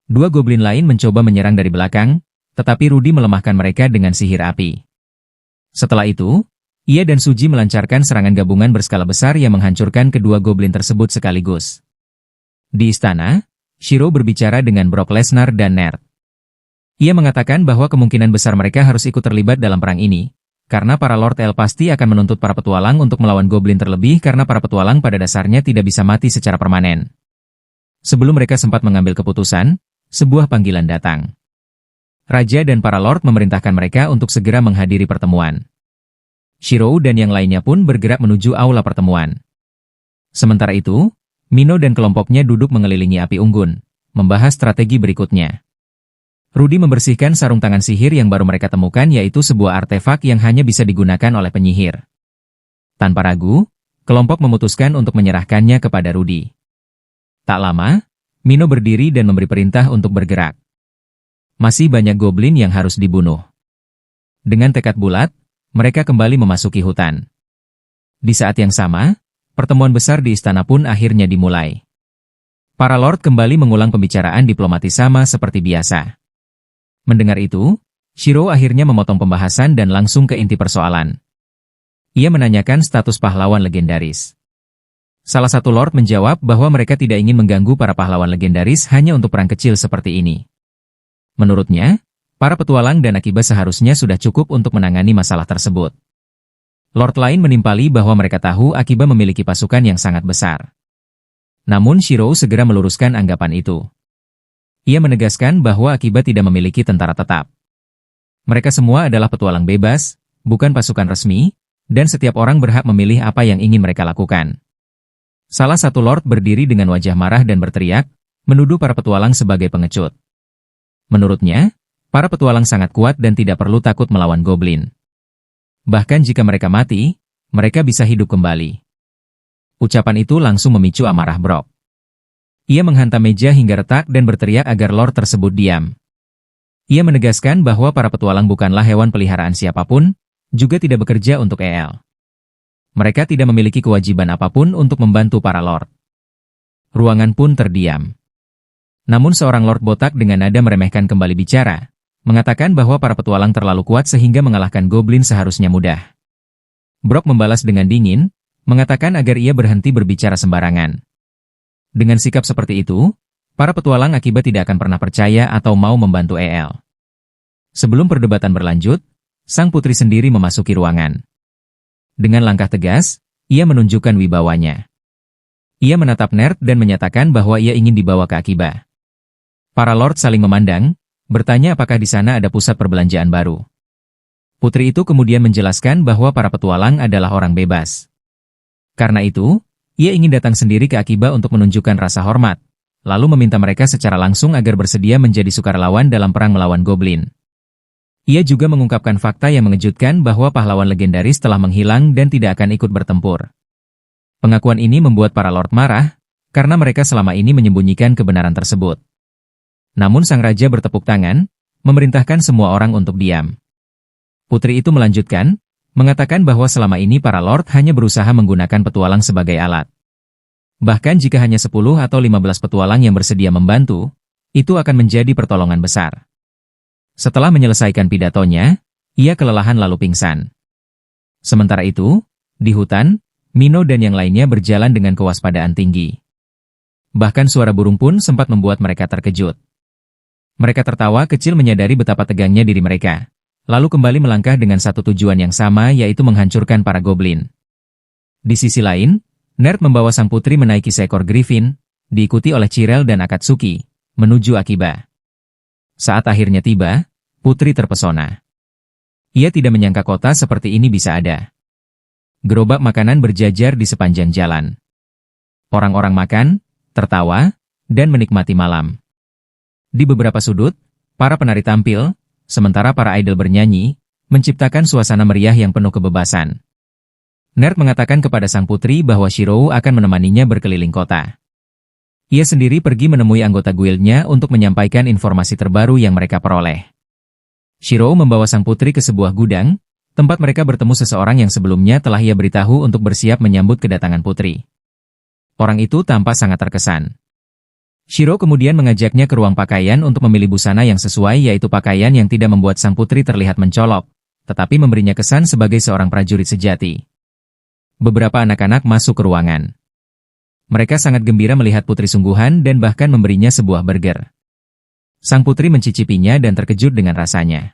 2 goblin lain mencoba menyerang dari belakang, tetapi Rudy melemahkan mereka dengan sihir api. Setelah itu, ia dan Suji melancarkan serangan gabungan berskala besar yang menghancurkan kedua goblin tersebut sekaligus. Di istana, Shirou berbicara dengan Brock Lesnar dan Nerd. Ia mengatakan bahwa kemungkinan besar mereka harus ikut terlibat dalam perang ini, karena para Lord El pasti akan menuntut para petualang untuk melawan goblin terlebih karena para petualang pada dasarnya tidak bisa mati secara permanen. Sebelum mereka sempat mengambil keputusan, sebuah panggilan datang. Raja dan para Lord memerintahkan mereka untuk segera menghadiri pertemuan. Shirou dan yang lainnya pun bergerak menuju aula pertemuan. Sementara itu, Mino dan kelompoknya duduk mengelilingi api unggun, membahas strategi berikutnya. Rudy membersihkan sarung tangan sihir yang baru mereka temukan yaitu sebuah artefak yang hanya bisa digunakan oleh penyihir. Tanpa ragu, kelompok memutuskan untuk menyerahkannya kepada Rudy. Tak lama, Mino berdiri dan memberi perintah untuk bergerak. Masih banyak goblin yang harus dibunuh. Dengan tekad bulat, mereka kembali memasuki hutan. Di saat yang sama, pertemuan besar di istana pun akhirnya dimulai. Para lord kembali mengulang pembicaraan diplomatis sama seperti biasa. Mendengar itu, Shirou akhirnya memotong pembahasan dan langsung ke inti persoalan. Ia menanyakan status pahlawan legendaris. Salah satu lord menjawab bahwa mereka tidak ingin mengganggu para pahlawan legendaris hanya untuk perang kecil seperti ini. Menurutnya, para petualang dan Akiba seharusnya sudah cukup untuk menangani masalah tersebut. Lord lain menimpali bahwa mereka tahu Akiba memiliki pasukan yang sangat besar. Namun Shirou segera meluruskan anggapan itu. Ia menegaskan bahwa Akiba tidak memiliki tentara tetap. Mereka semua adalah petualang bebas, bukan pasukan resmi, dan setiap orang berhak memilih apa yang ingin mereka lakukan. Salah satu Lord berdiri dengan wajah marah dan berteriak, menuduh para petualang sebagai pengecut. Menurutnya, para petualang sangat kuat dan tidak perlu takut melawan goblin. Bahkan jika mereka mati, mereka bisa hidup kembali. Ucapan itu langsung memicu amarah Brok. Ia menghantam meja hingga retak dan berteriak agar Lord tersebut diam. Ia menegaskan bahwa para petualang bukanlah hewan peliharaan siapapun, juga tidak bekerja untuk EL. Mereka tidak memiliki kewajiban apapun untuk membantu para Lord. Ruangan pun terdiam. Namun seorang Lord botak dengan nada meremehkan kembali bicara, mengatakan bahwa para petualang terlalu kuat sehingga mengalahkan goblin seharusnya mudah. Brok membalas dengan dingin, mengatakan agar ia berhenti berbicara sembarangan. Dengan sikap seperti itu, para petualang akibat tidak akan pernah percaya atau mau membantu EL. Sebelum perdebatan berlanjut, sang putri sendiri memasuki ruangan. Dengan langkah tegas, ia menunjukkan wibawanya. Ia menatap Nerd dan menyatakan bahwa ia ingin dibawa ke Akiba. Para Lord saling memandang, bertanya apakah di sana ada pusat perbelanjaan baru. Putri itu kemudian menjelaskan bahwa para petualang adalah orang bebas. Karena itu, ia ingin datang sendiri ke Akiba untuk menunjukkan rasa hormat, lalu meminta mereka secara langsung agar bersedia menjadi sukarelawan dalam perang melawan goblin. Ia juga mengungkapkan fakta yang mengejutkan bahwa pahlawan legendaris telah menghilang dan tidak akan ikut bertempur. Pengakuan ini membuat para Lord marah, karena mereka selama ini menyembunyikan kebenaran tersebut. Namun sang raja bertepuk tangan, memerintahkan semua orang untuk diam. Putri itu melanjutkan, mengatakan bahwa selama ini para Lord hanya berusaha menggunakan petualang sebagai alat. Bahkan jika hanya 10 atau 15 petualang yang bersedia membantu, itu akan menjadi pertolongan besar. Setelah menyelesaikan pidatonya, ia kelelahan lalu pingsan. Sementara itu, di hutan, Mino dan yang lainnya berjalan dengan kewaspadaan tinggi. Bahkan suara burung pun sempat membuat mereka terkejut. Mereka tertawa kecil menyadari betapa tegangnya diri mereka, lalu kembali melangkah dengan satu tujuan yang sama yaitu menghancurkan para goblin. Di sisi lain, Nerd membawa sang putri menaiki seekor griffin, diikuti oleh Cirel dan Akatsuki, menuju Akiba. Saat akhirnya tiba, putri terpesona. Ia tidak menyangka kota seperti ini bisa ada. Gerobak makanan berjajar di sepanjang jalan. Orang-orang makan, tertawa, dan menikmati malam. Di beberapa sudut, para penari tampil, sementara para idol bernyanyi, menciptakan suasana meriah yang penuh kebebasan. Nerd mengatakan kepada sang putri bahwa Shirou akan menemaninya berkeliling kota. Ia sendiri pergi menemui anggota guildnya untuk menyampaikan informasi terbaru yang mereka peroleh. Shirou membawa sang putri ke sebuah gudang, tempat mereka bertemu seseorang yang sebelumnya telah ia beritahu untuk bersiap menyambut kedatangan putri. Orang itu tampak sangat terkesan. Shirou kemudian mengajaknya ke ruang pakaian untuk memilih busana yang sesuai yaitu pakaian yang tidak membuat sang putri terlihat mencolok, tetapi memberinya kesan sebagai seorang prajurit sejati. Beberapa anak-anak masuk ke ruangan. Mereka sangat gembira melihat putri sungguhan dan bahkan memberinya sebuah burger. Sang putri mencicipinya dan terkejut dengan rasanya.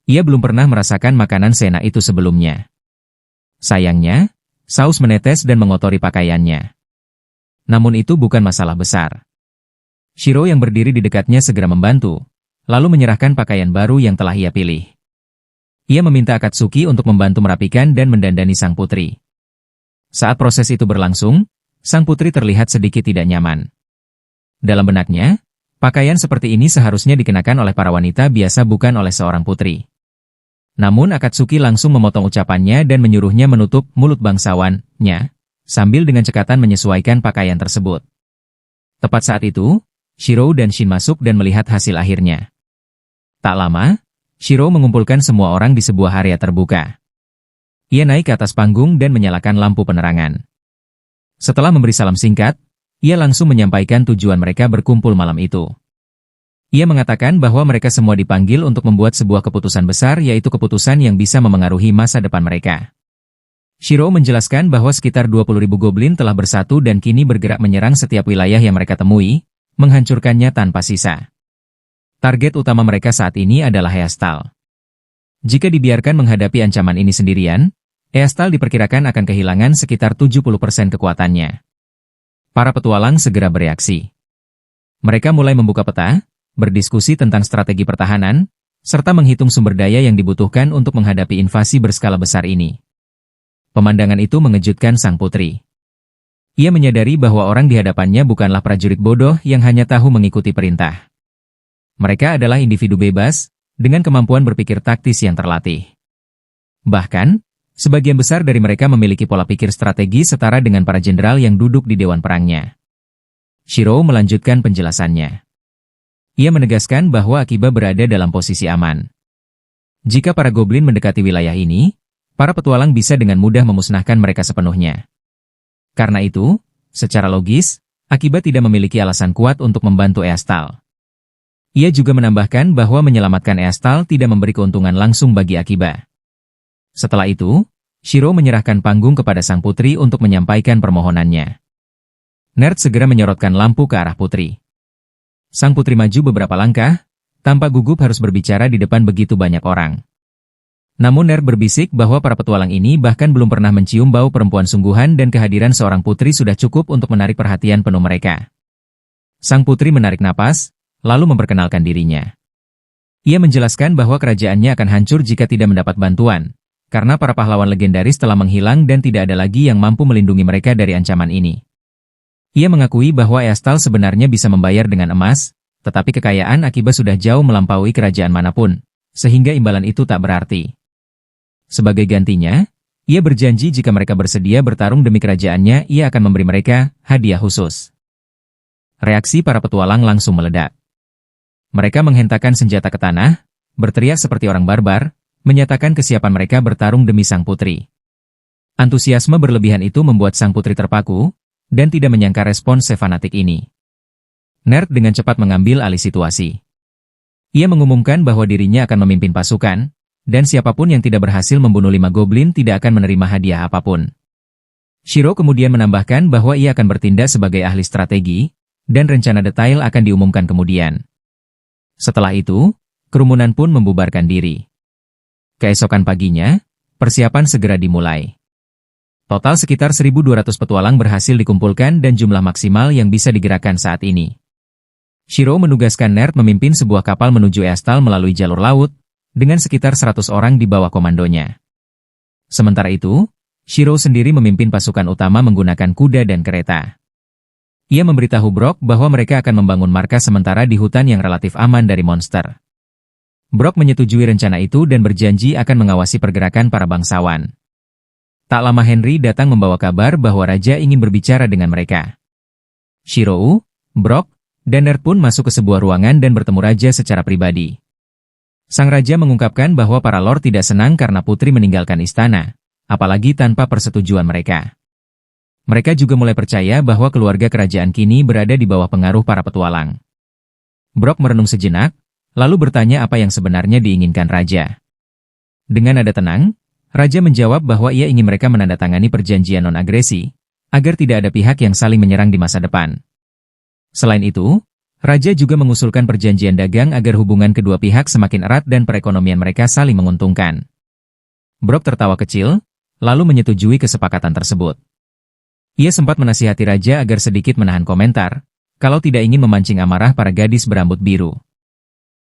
Ia belum pernah merasakan makanan seenak itu sebelumnya. Sayangnya, saus menetes dan mengotori pakaiannya. Namun itu bukan masalah besar. Shirou yang berdiri di dekatnya segera membantu, lalu menyerahkan pakaian baru yang telah ia pilih. Ia meminta Akatsuki untuk membantu merapikan dan mendandani sang putri. Saat proses itu berlangsung, sang putri terlihat sedikit tidak nyaman. Dalam benaknya, pakaian seperti ini seharusnya dikenakan oleh para wanita biasa bukan oleh seorang putri. Namun Akatsuki langsung memotong ucapannya dan menyuruhnya menutup mulut bangsawannya, sambil dengan cekatan menyesuaikan pakaian tersebut. Tepat saat itu, Shirou dan Shin masuk dan melihat hasil akhirnya. Tak lama, Shirou mengumpulkan semua orang di sebuah area terbuka. Ia naik ke atas panggung dan menyalakan lampu penerangan. Setelah memberi salam singkat, ia langsung menyampaikan tujuan mereka berkumpul malam itu. Ia mengatakan bahwa mereka semua dipanggil untuk membuat sebuah keputusan besar yaitu keputusan yang bisa memengaruhi masa depan mereka. Shirou menjelaskan bahwa sekitar 20.000 goblin telah bersatu dan kini bergerak menyerang setiap wilayah yang mereka temui, menghancurkannya tanpa sisa. Target utama mereka saat ini adalah Heastal. Jika dibiarkan menghadapi ancaman ini sendirian, Heastal diperkirakan akan kehilangan sekitar 70% kekuatannya. Para petualang segera bereaksi. Mereka mulai membuka peta, berdiskusi tentang strategi pertahanan, serta menghitung sumber daya yang dibutuhkan untuk menghadapi invasi berskala besar ini. Pemandangan itu mengejutkan sang putri. Ia menyadari bahwa orang di hadapannya bukanlah prajurit bodoh yang hanya tahu mengikuti perintah. Mereka adalah individu bebas, dengan kemampuan berpikir taktis yang terlatih. Bahkan, sebagian besar dari mereka memiliki pola pikir strategi setara dengan para jenderal yang duduk di dewan perangnya. Shiro melanjutkan penjelasannya. Ia menegaskan bahwa Akiba berada dalam posisi aman. Jika para goblin mendekati wilayah ini, para petualang bisa dengan mudah memusnahkan mereka sepenuhnya. Karena itu, secara logis, Akiba tidak memiliki alasan kuat untuk membantu Eastal. Ia juga menambahkan bahwa menyelamatkan Eastal tidak memberi keuntungan langsung bagi Akiba. Setelah itu, Shiro menyerahkan panggung kepada sang putri untuk menyampaikan permohonannya. Nerd segera menyorotkan lampu ke arah putri. Sang putri maju beberapa langkah, tanpa gugup harus berbicara di depan begitu banyak orang. Namun Nerd berbisik bahwa para petualang ini bahkan belum pernah mencium bau perempuan sungguhan dan kehadiran seorang putri sudah cukup untuk menarik perhatian penuh mereka. Sang putri menarik napas, lalu memperkenalkan dirinya. Ia menjelaskan bahwa kerajaannya akan hancur jika tidak mendapat bantuan, karena para pahlawan legendaris telah menghilang dan tidak ada lagi yang mampu melindungi mereka dari ancaman ini. Ia mengakui bahwa Eastal sebenarnya bisa membayar dengan emas, tetapi kekayaan Akiba sudah jauh melampaui kerajaan manapun, sehingga imbalan itu tak berarti. Sebagai gantinya, ia berjanji jika mereka bersedia bertarung demi kerajaannya, ia akan memberi mereka hadiah khusus. Reaksi para petualang langsung meledak. Mereka menghentakkan senjata ke tanah, berteriak seperti orang barbar, menyatakan kesiapan mereka bertarung demi sang putri. Antusiasme berlebihan itu membuat sang putri terpaku, dan tidak menyangka respons sefanatik ini. Nerd dengan cepat mengambil alih situasi. Ia mengumumkan bahwa dirinya akan memimpin pasukan, dan siapapun yang tidak berhasil membunuh 5 goblin tidak akan menerima hadiah apapun. Shiro kemudian menambahkan bahwa ia akan bertindak sebagai ahli strategi, dan rencana detail akan diumumkan kemudian. Setelah itu, kerumunan pun membubarkan diri. Keesokan paginya, persiapan segera dimulai. Total sekitar 1.200 petualang berhasil dikumpulkan dan jumlah maksimal yang bisa digerakkan saat ini. Shiro menugaskan Nerd memimpin sebuah kapal menuju Eastal melalui jalur laut, dengan sekitar 100 orang di bawah komandonya. Sementara itu, Shiro sendiri memimpin pasukan utama menggunakan kuda dan kereta. Ia memberitahu Brok bahwa mereka akan membangun markas sementara di hutan yang relatif aman dari monster. Brok menyetujui rencana itu dan berjanji akan mengawasi pergerakan para bangsawan. Tak lama Henry datang membawa kabar bahwa Raja ingin berbicara dengan mereka. Shiro, Brok, dan Nerd pun masuk ke sebuah ruangan dan bertemu Raja secara pribadi. Sang Raja mengungkapkan bahwa para lord tidak senang karena putri meninggalkan istana, apalagi tanpa persetujuan mereka. Mereka juga mulai percaya bahwa keluarga kerajaan kini berada di bawah pengaruh para petualang. Brok merenung sejenak, lalu bertanya apa yang sebenarnya diinginkan Raja. Dengan nada tenang, Raja menjawab bahwa ia ingin mereka menandatangani perjanjian non-agresi, agar tidak ada pihak yang saling menyerang di masa depan. Selain itu, Raja juga mengusulkan perjanjian dagang agar hubungan kedua pihak semakin erat dan perekonomian mereka saling menguntungkan. Brok tertawa kecil, lalu menyetujui kesepakatan tersebut. Ia sempat menasihati Raja agar sedikit menahan komentar, kalau tidak ingin memancing amarah para gadis berambut biru.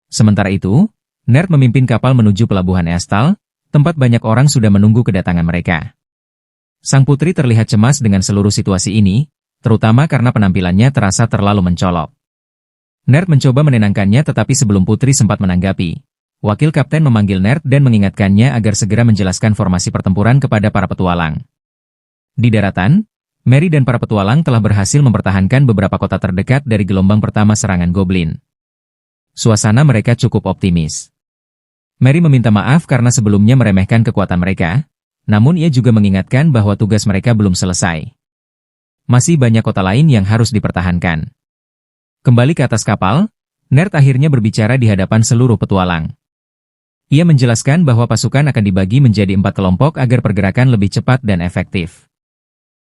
Sementara itu, Nerd memimpin kapal menuju pelabuhan Eastal, tempat banyak orang sudah menunggu kedatangan mereka. Sang putri terlihat cemas dengan seluruh situasi ini, terutama karena penampilannya terasa terlalu mencolok. Nerd mencoba menenangkannya tetapi sebelum putri sempat menanggapi, wakil kapten memanggil Nerd dan mengingatkannya agar segera menjelaskan formasi pertempuran kepada para petualang. Di daratan, Mary dan para petualang telah berhasil mempertahankan beberapa kota terdekat dari gelombang pertama serangan goblin. Suasana mereka cukup optimis. Mary meminta maaf karena sebelumnya meremehkan kekuatan mereka, namun ia juga mengingatkan bahwa tugas mereka belum selesai. Masih banyak kota lain yang harus dipertahankan. Kembali ke atas kapal, Nerd akhirnya berbicara di hadapan seluruh petualang. Ia menjelaskan bahwa pasukan akan dibagi menjadi 4 kelompok agar pergerakan lebih cepat dan efektif.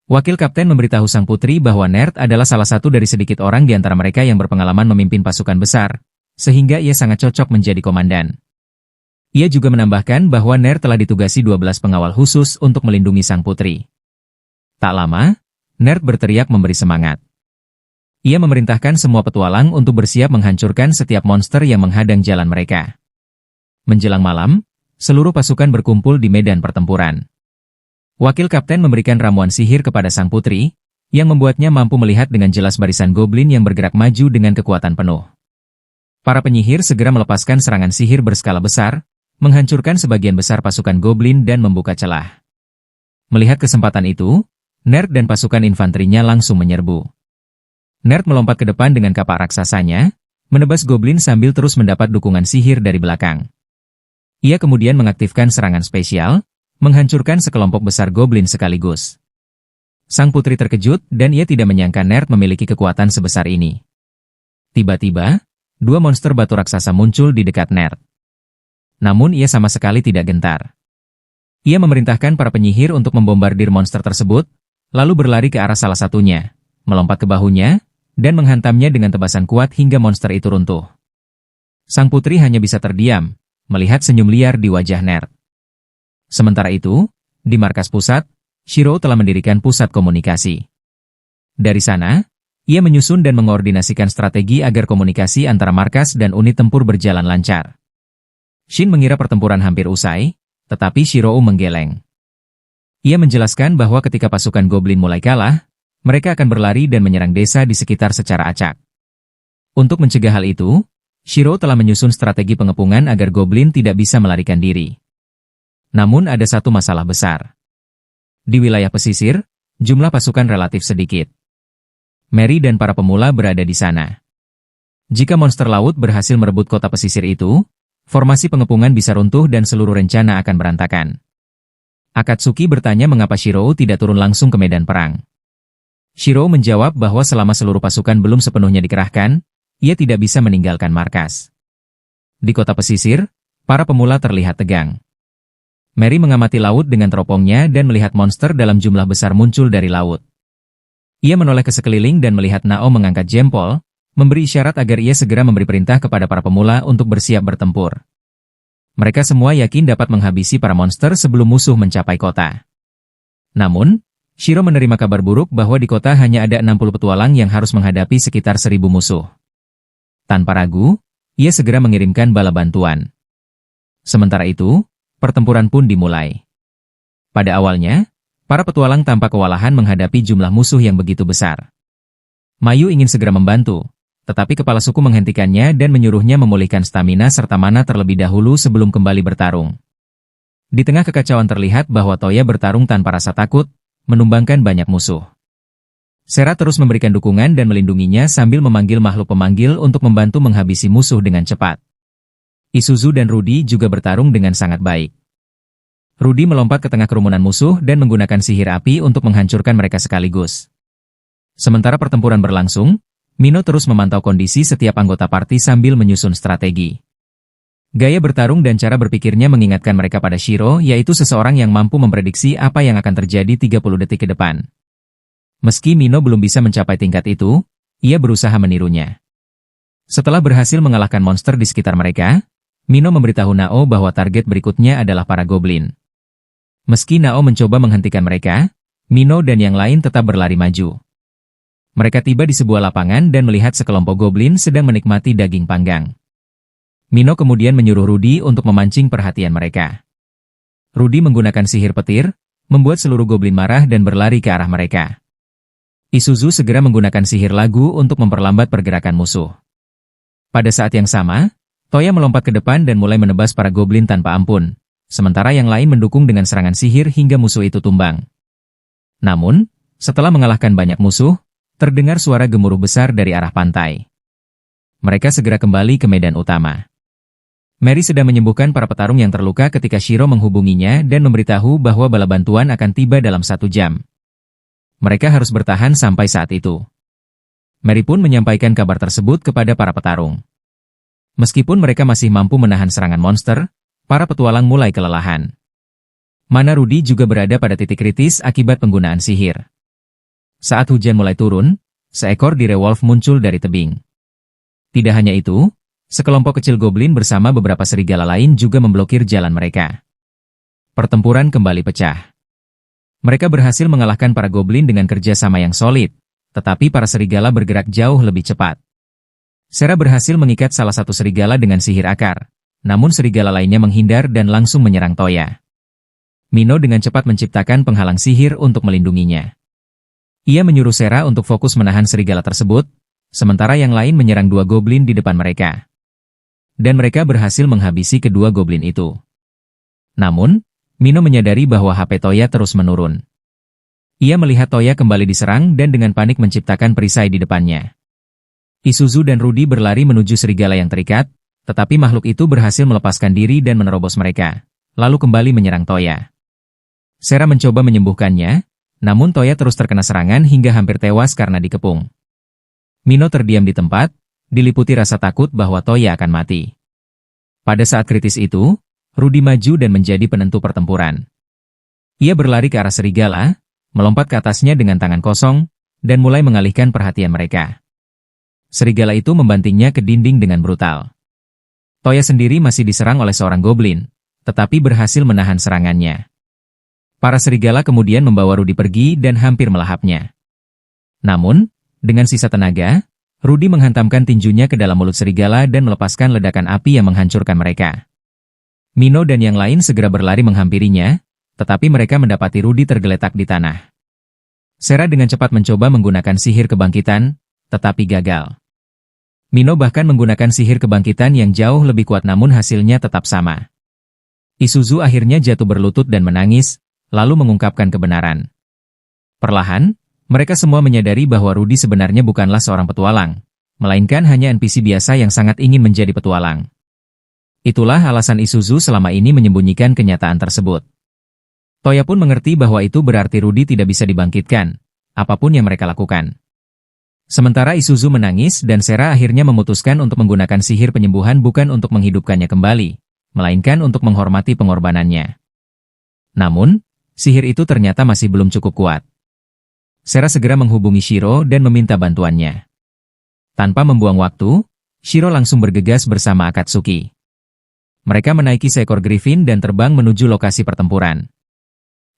Wakil kapten memberitahu sang putri bahwa Nerd adalah salah satu dari sedikit orang di antara mereka yang berpengalaman memimpin pasukan besar, sehingga ia sangat cocok menjadi komandan. Ia juga menambahkan bahwa Nerd telah ditugasi 12 pengawal khusus untuk melindungi sang putri. Tak lama, Nerd berteriak memberi semangat. Ia memerintahkan semua petualang untuk bersiap menghancurkan setiap monster yang menghadang jalan mereka. Menjelang malam, seluruh pasukan berkumpul di medan pertempuran. Wakil kapten memberikan ramuan sihir kepada sang putri, yang membuatnya mampu melihat dengan jelas barisan goblin yang bergerak maju dengan kekuatan penuh. Para penyihir segera melepaskan serangan sihir berskala besar, menghancurkan sebagian besar pasukan goblin dan membuka celah. Melihat kesempatan itu, Nerd dan pasukan infanterinya langsung menyerbu. Nerd melompat ke depan dengan kapak raksasanya, menebas goblin sambil terus mendapat dukungan sihir dari belakang. Ia kemudian mengaktifkan serangan spesial, menghancurkan sekelompok besar goblin sekaligus. Sang putri terkejut dan ia tidak menyangka Nerd memiliki kekuatan sebesar ini. Tiba-tiba, dua monster batu raksasa muncul di dekat Nerd. Namun ia sama sekali tidak gentar. Ia memerintahkan para penyihir untuk membombardir monster tersebut, lalu berlari ke arah salah satunya, melompat ke bahunya, dan menghantamnya dengan tebasan kuat hingga monster itu runtuh. Sang putri hanya bisa terdiam, melihat senyum liar di wajah Nerd. Sementara itu, di markas pusat, Shiro telah mendirikan pusat komunikasi. Dari sana, ia menyusun dan mengoordinasikan strategi agar komunikasi antara markas dan unit tempur berjalan lancar. Shin mengira pertempuran hampir usai, tetapi Shiro menggeleng. Ia menjelaskan bahwa ketika pasukan goblin mulai kalah, mereka akan berlari dan menyerang desa di sekitar secara acak. Untuk mencegah hal itu, Shiro telah menyusun strategi pengepungan agar goblin tidak bisa melarikan diri. Namun ada satu masalah besar. Di wilayah pesisir, jumlah pasukan relatif sedikit. Mary dan para pemula berada di sana. Jika monster laut berhasil merebut kota pesisir itu, formasi pengepungan bisa runtuh dan seluruh rencana akan berantakan. Akatsuki bertanya mengapa Shiro tidak turun langsung ke medan perang. Shiro menjawab bahwa selama seluruh pasukan belum sepenuhnya dikerahkan, ia tidak bisa meninggalkan markas. Di kota pesisir, para pemula terlihat tegang. Mary mengamati laut dengan teropongnya dan melihat monster dalam jumlah besar muncul dari laut. Ia menoleh ke sekeliling dan melihat Nao mengangkat jempol, memberi isyarat agar ia segera memberi perintah kepada para pemula untuk bersiap bertempur. Mereka semua yakin dapat menghabisi para monster sebelum musuh mencapai kota. Namun, Shiro menerima kabar buruk bahwa di kota hanya ada 60 petualang yang harus menghadapi sekitar 1000 musuh. Tanpa ragu, ia segera mengirimkan bala bantuan. Sementara itu, pertempuran pun dimulai. Pada awalnya, para petualang tampak kewalahan menghadapi jumlah musuh yang begitu besar. Mayu ingin segera membantu, tetapi kepala suku menghentikannya dan menyuruhnya memulihkan stamina serta mana terlebih dahulu sebelum kembali bertarung. Di tengah kekacauan terlihat bahwa Toya bertarung tanpa rasa takut, menumbangkan banyak musuh. Sera terus memberikan dukungan dan melindunginya sambil memanggil makhluk pemanggil untuk membantu menghabisi musuh dengan cepat. Isuzu dan Rudy juga bertarung dengan sangat baik. Rudy melompat ke tengah kerumunan musuh dan menggunakan sihir api untuk menghancurkan mereka sekaligus. Sementara pertempuran berlangsung, Mino terus memantau kondisi setiap anggota parti sambil menyusun strategi. Gaya bertarung dan cara berpikirnya mengingatkan mereka pada Shiro, yaitu seseorang yang mampu memprediksi apa yang akan terjadi 30 detik ke depan. Meski Mino belum bisa mencapai tingkat itu, ia berusaha menirunya. Setelah berhasil mengalahkan monster di sekitar mereka, Mino memberitahu Nao bahwa target berikutnya adalah para goblin. Meski Nao mencoba menghentikan mereka, Mino dan yang lain tetap berlari maju. Mereka tiba di sebuah lapangan dan melihat sekelompok goblin sedang menikmati daging panggang. Mino kemudian menyuruh Rudy untuk memancing perhatian mereka. Rudy menggunakan sihir petir, membuat seluruh goblin marah dan berlari ke arah mereka. Isuzu segera menggunakan sihir lagu untuk memperlambat pergerakan musuh. Pada saat yang sama, Toya melompat ke depan dan mulai menebas para goblin tanpa ampun, sementara yang lain mendukung dengan serangan sihir hingga musuh itu tumbang. Namun, setelah mengalahkan banyak musuh, terdengar suara gemuruh besar dari arah pantai. Mereka segera kembali ke medan utama. Mary sedang menyembuhkan para petarung yang terluka ketika Shiro menghubunginya dan memberitahu bahwa bala bantuan akan tiba dalam 1 jam. Mereka harus bertahan sampai saat itu. Mary pun menyampaikan kabar tersebut kepada para petarung. Meskipun mereka masih mampu menahan serangan monster, para petualang mulai kelelahan. Mana Rudy juga berada pada titik kritis akibat penggunaan sihir. Saat hujan mulai turun, seekor direwolf muncul dari tebing. Tidak hanya itu, sekelompok kecil goblin bersama beberapa serigala lain juga memblokir jalan mereka. Pertempuran kembali pecah. Mereka berhasil mengalahkan para goblin dengan kerjasama yang solid, tetapi para serigala bergerak jauh lebih cepat. Sera berhasil mengikat salah satu serigala dengan sihir akar, namun serigala lainnya menghindar dan langsung menyerang Toya. Mino dengan cepat menciptakan penghalang sihir untuk melindunginya. Ia menyuruh Sera untuk fokus menahan serigala tersebut, sementara yang lain menyerang dua goblin di depan mereka. Dan mereka berhasil menghabisi kedua goblin itu. Namun, Mino menyadari bahwa HP Toya terus menurun. Ia melihat Toya kembali diserang dan dengan panik menciptakan perisai di depannya. Isuzu dan Rudy berlari menuju serigala yang terikat, tetapi makhluk itu berhasil melepaskan diri dan menerobos mereka, lalu kembali menyerang Toya. Sera mencoba menyembuhkannya, namun Toya terus terkena serangan hingga hampir tewas karena dikepung. Mino terdiam di tempat, diliputi rasa takut bahwa Toya akan mati. Pada saat kritis itu, Rudy maju dan menjadi penentu pertempuran. Ia berlari ke arah serigala, melompat ke atasnya dengan tangan kosong, dan mulai mengalihkan perhatian mereka. Serigala itu membantingnya ke dinding dengan brutal. Toya sendiri masih diserang oleh seorang goblin, tetapi berhasil menahan serangannya. Para serigala kemudian membawa Rudy pergi dan hampir melahapnya. Namun, dengan sisa tenaga, Rudy menghantamkan tinjunya ke dalam mulut serigala dan melepaskan ledakan api yang menghancurkan mereka. Mino dan yang lain segera berlari menghampirinya, tetapi mereka mendapati Rudy tergeletak di tanah. Sera dengan cepat mencoba menggunakan sihir kebangkitan, tetapi gagal. Mino bahkan menggunakan sihir kebangkitan yang jauh lebih kuat namun hasilnya tetap sama. Isuzu akhirnya jatuh berlutut dan menangis, lalu mengungkapkan kebenaran. Perlahan, mereka semua menyadari bahwa Rudy sebenarnya bukanlah seorang petualang, melainkan hanya NPC biasa yang sangat ingin menjadi petualang. Itulah alasan Isuzu selama ini menyembunyikan kenyataan tersebut. Toya pun mengerti bahwa itu berarti Rudy tidak bisa dibangkitkan, apapun yang mereka lakukan. Sementara Isuzu menangis dan Sera akhirnya memutuskan untuk menggunakan sihir penyembuhan bukan untuk menghidupkannya kembali, melainkan untuk menghormati pengorbanannya. Namun, sihir itu ternyata masih belum cukup kuat. Sera segera menghubungi Shiro dan meminta bantuannya. Tanpa membuang waktu, Shiro langsung bergegas bersama Akatsuki. Mereka menaiki seekor griffin dan terbang menuju lokasi pertempuran.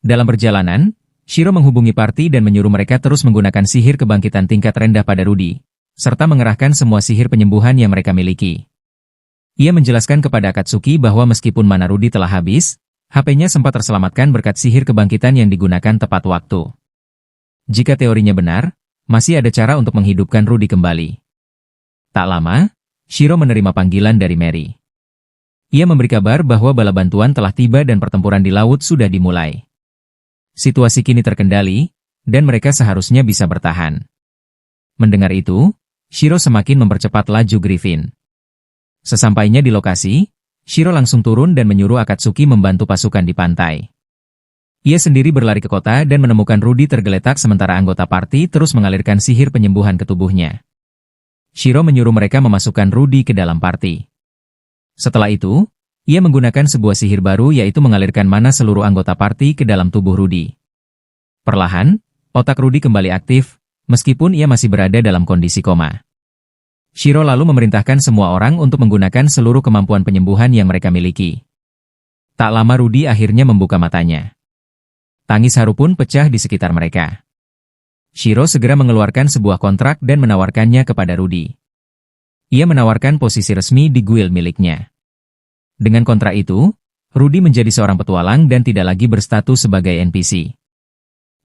Dalam perjalanan, Shiro menghubungi party dan menyuruh mereka terus menggunakan sihir kebangkitan tingkat rendah pada Rudy, serta mengerahkan semua sihir penyembuhan yang mereka miliki. Ia menjelaskan kepada Akatsuki bahwa meskipun mana Rudy telah habis, HP-nya sempat terselamatkan berkat sihir kebangkitan yang digunakan tepat waktu. Jika teorinya benar, masih ada cara untuk menghidupkan Rudy kembali. Tak lama, Shiro menerima panggilan dari Mary. Ia memberi kabar bahwa bala bantuan telah tiba dan pertempuran di laut sudah dimulai. Situasi kini terkendali, dan mereka seharusnya bisa bertahan. Mendengar itu, Shiro semakin mempercepat laju Griffin. Sesampainya di lokasi, Shiro langsung turun dan menyuruh Akatsuki membantu pasukan di pantai. Ia sendiri berlari ke kota dan menemukan Rudy tergeletak sementara anggota party terus mengalirkan sihir penyembuhan ke tubuhnya. Shiro menyuruh mereka memasukkan Rudy ke dalam party. Setelah itu, ia menggunakan sebuah sihir baru yaitu mengalirkan mana seluruh anggota party ke dalam tubuh Rudy. Perlahan, otak Rudy kembali aktif, meskipun ia masih berada dalam kondisi koma. Shiro lalu memerintahkan semua orang untuk menggunakan seluruh kemampuan penyembuhan yang mereka miliki. Tak lama Rudy akhirnya membuka matanya. Tangis haru pun pecah di sekitar mereka. Shiro segera mengeluarkan sebuah kontrak dan menawarkannya kepada Rudy. Ia menawarkan posisi resmi di guild miliknya. Dengan kontrak itu, Rudy menjadi seorang petualang dan tidak lagi berstatus sebagai NPC.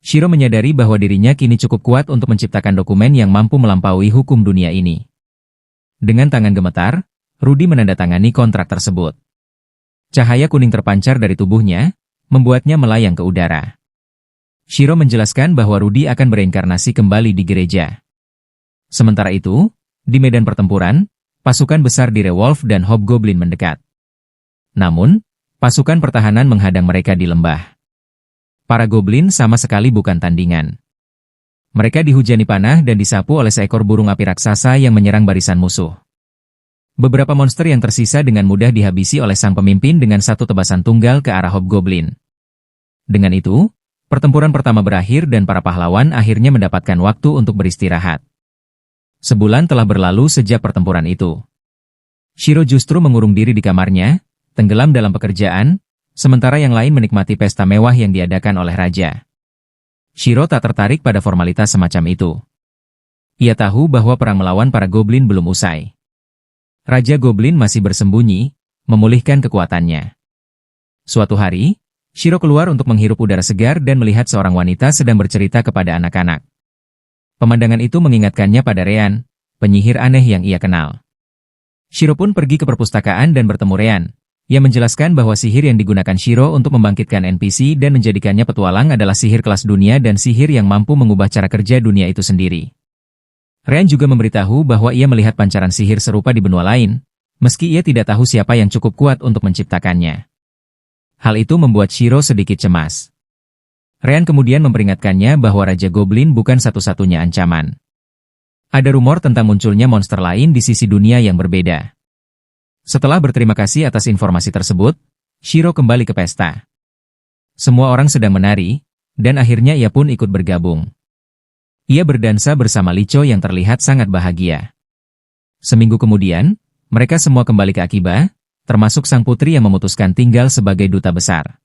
Shiro menyadari bahwa dirinya kini cukup kuat untuk menciptakan dokumen yang mampu melampaui hukum dunia ini. Dengan tangan gemetar, Rudy menandatangani kontrak tersebut. Cahaya kuning terpancar dari tubuhnya, membuatnya melayang ke udara. Shiro menjelaskan bahwa Rudy akan bereinkarnasi kembali di gereja. Sementara itu, di medan pertempuran, pasukan besar Dire Wolf dan Hobgoblin mendekat. Namun, pasukan pertahanan menghadang mereka di lembah. Para goblin sama sekali bukan tandingan. Mereka dihujani panah dan disapu oleh seekor burung api raksasa yang menyerang barisan musuh. Beberapa monster yang tersisa dengan mudah dihabisi oleh sang pemimpin dengan satu tebasan tunggal ke arah Hobgoblin. Dengan itu, pertempuran pertama berakhir dan para pahlawan akhirnya mendapatkan waktu untuk beristirahat. Sebulan telah berlalu sejak pertempuran itu. Shiro justru mengurung diri di kamarnya, tenggelam dalam pekerjaan, sementara yang lain menikmati pesta mewah yang diadakan oleh raja. Shiro tak tertarik pada formalitas semacam itu. Ia tahu bahwa perang melawan para goblin belum usai. Raja Goblin masih bersembunyi, memulihkan kekuatannya. Suatu hari, Shiro keluar untuk menghirup udara segar dan melihat seorang wanita sedang bercerita kepada anak-anak. Pemandangan itu mengingatkannya pada Rean, penyihir aneh yang ia kenal. Shiro pun pergi ke perpustakaan dan bertemu Rean. Ia menjelaskan bahwa sihir yang digunakan Shiro untuk membangkitkan NPC dan menjadikannya petualang adalah sihir kelas dunia dan sihir yang mampu mengubah cara kerja dunia itu sendiri. Rean juga memberitahu bahwa ia melihat pancaran sihir serupa di benua lain, meski ia tidak tahu siapa yang cukup kuat untuk menciptakannya. Hal itu membuat Shiro sedikit cemas. Rean kemudian memperingatkannya bahwa Raja Goblin bukan satu-satunya ancaman. Ada rumor tentang munculnya monster lain di sisi dunia yang berbeda. Setelah berterima kasih atas informasi tersebut, Shiro kembali ke pesta. Semua orang sedang menari, dan akhirnya ia pun ikut bergabung. Ia berdansa bersama Licho yang terlihat sangat bahagia. Seminggu kemudian, mereka semua kembali ke Akiba, termasuk sang putri yang memutuskan tinggal sebagai duta besar.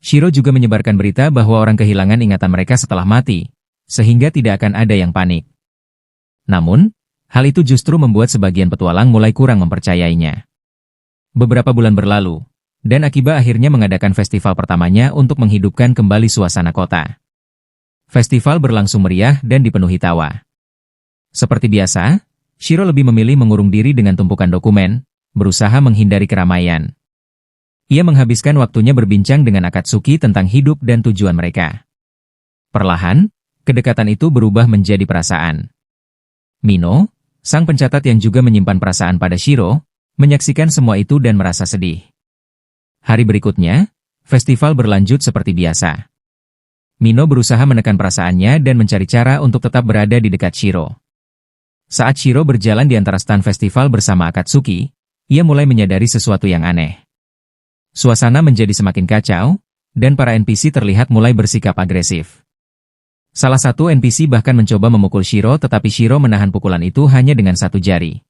Shiro juga menyebarkan berita bahwa orang kehilangan ingatan mereka setelah mati, sehingga tidak akan ada yang panik. Namun, hal itu justru membuat sebagian petualang mulai kurang mempercayainya. Beberapa bulan berlalu, dan Akiba akhirnya mengadakan festival pertamanya untuk menghidupkan kembali suasana kota. Festival berlangsung meriah dan dipenuhi tawa. Seperti biasa, Shiro lebih memilih mengurung diri dengan tumpukan dokumen, berusaha menghindari keramaian. Ia menghabiskan waktunya berbincang dengan Akatsuki tentang hidup dan tujuan mereka. Perlahan, kedekatan itu berubah menjadi perasaan. Mino, sang pencatat yang juga menyimpan perasaan pada Shiro, menyaksikan semua itu dan merasa sedih. Hari berikutnya, festival berlanjut seperti biasa. Mino berusaha menekan perasaannya dan mencari cara untuk tetap berada di dekat Shiro. Saat Shiro berjalan di antara stan festival bersama Akatsuki, ia mulai menyadari sesuatu yang aneh. Suasana menjadi semakin kacau, dan para NPC terlihat mulai bersikap agresif. Salah satu NPC bahkan mencoba memukul Shiro tetapi Shiro menahan pukulan itu hanya dengan satu jari.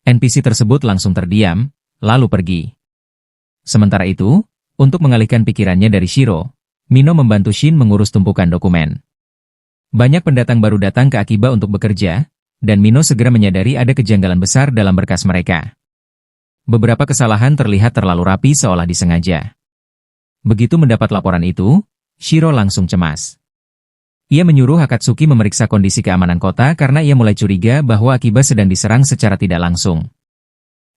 NPC tersebut langsung terdiam, lalu pergi. Sementara itu, untuk mengalihkan pikirannya dari Shiro, Mino membantu Shin mengurus tumpukan dokumen. Banyak pendatang baru datang ke Akiba untuk bekerja, dan Mino segera menyadari ada kejanggalan besar dalam berkas mereka. Beberapa kesalahan terlihat terlalu rapi seolah disengaja. Begitu mendapat laporan itu, Shiro langsung cemas. Ia menyuruh Akatsuki memeriksa kondisi keamanan kota karena ia mulai curiga bahwa Akiba sedang diserang secara tidak langsung.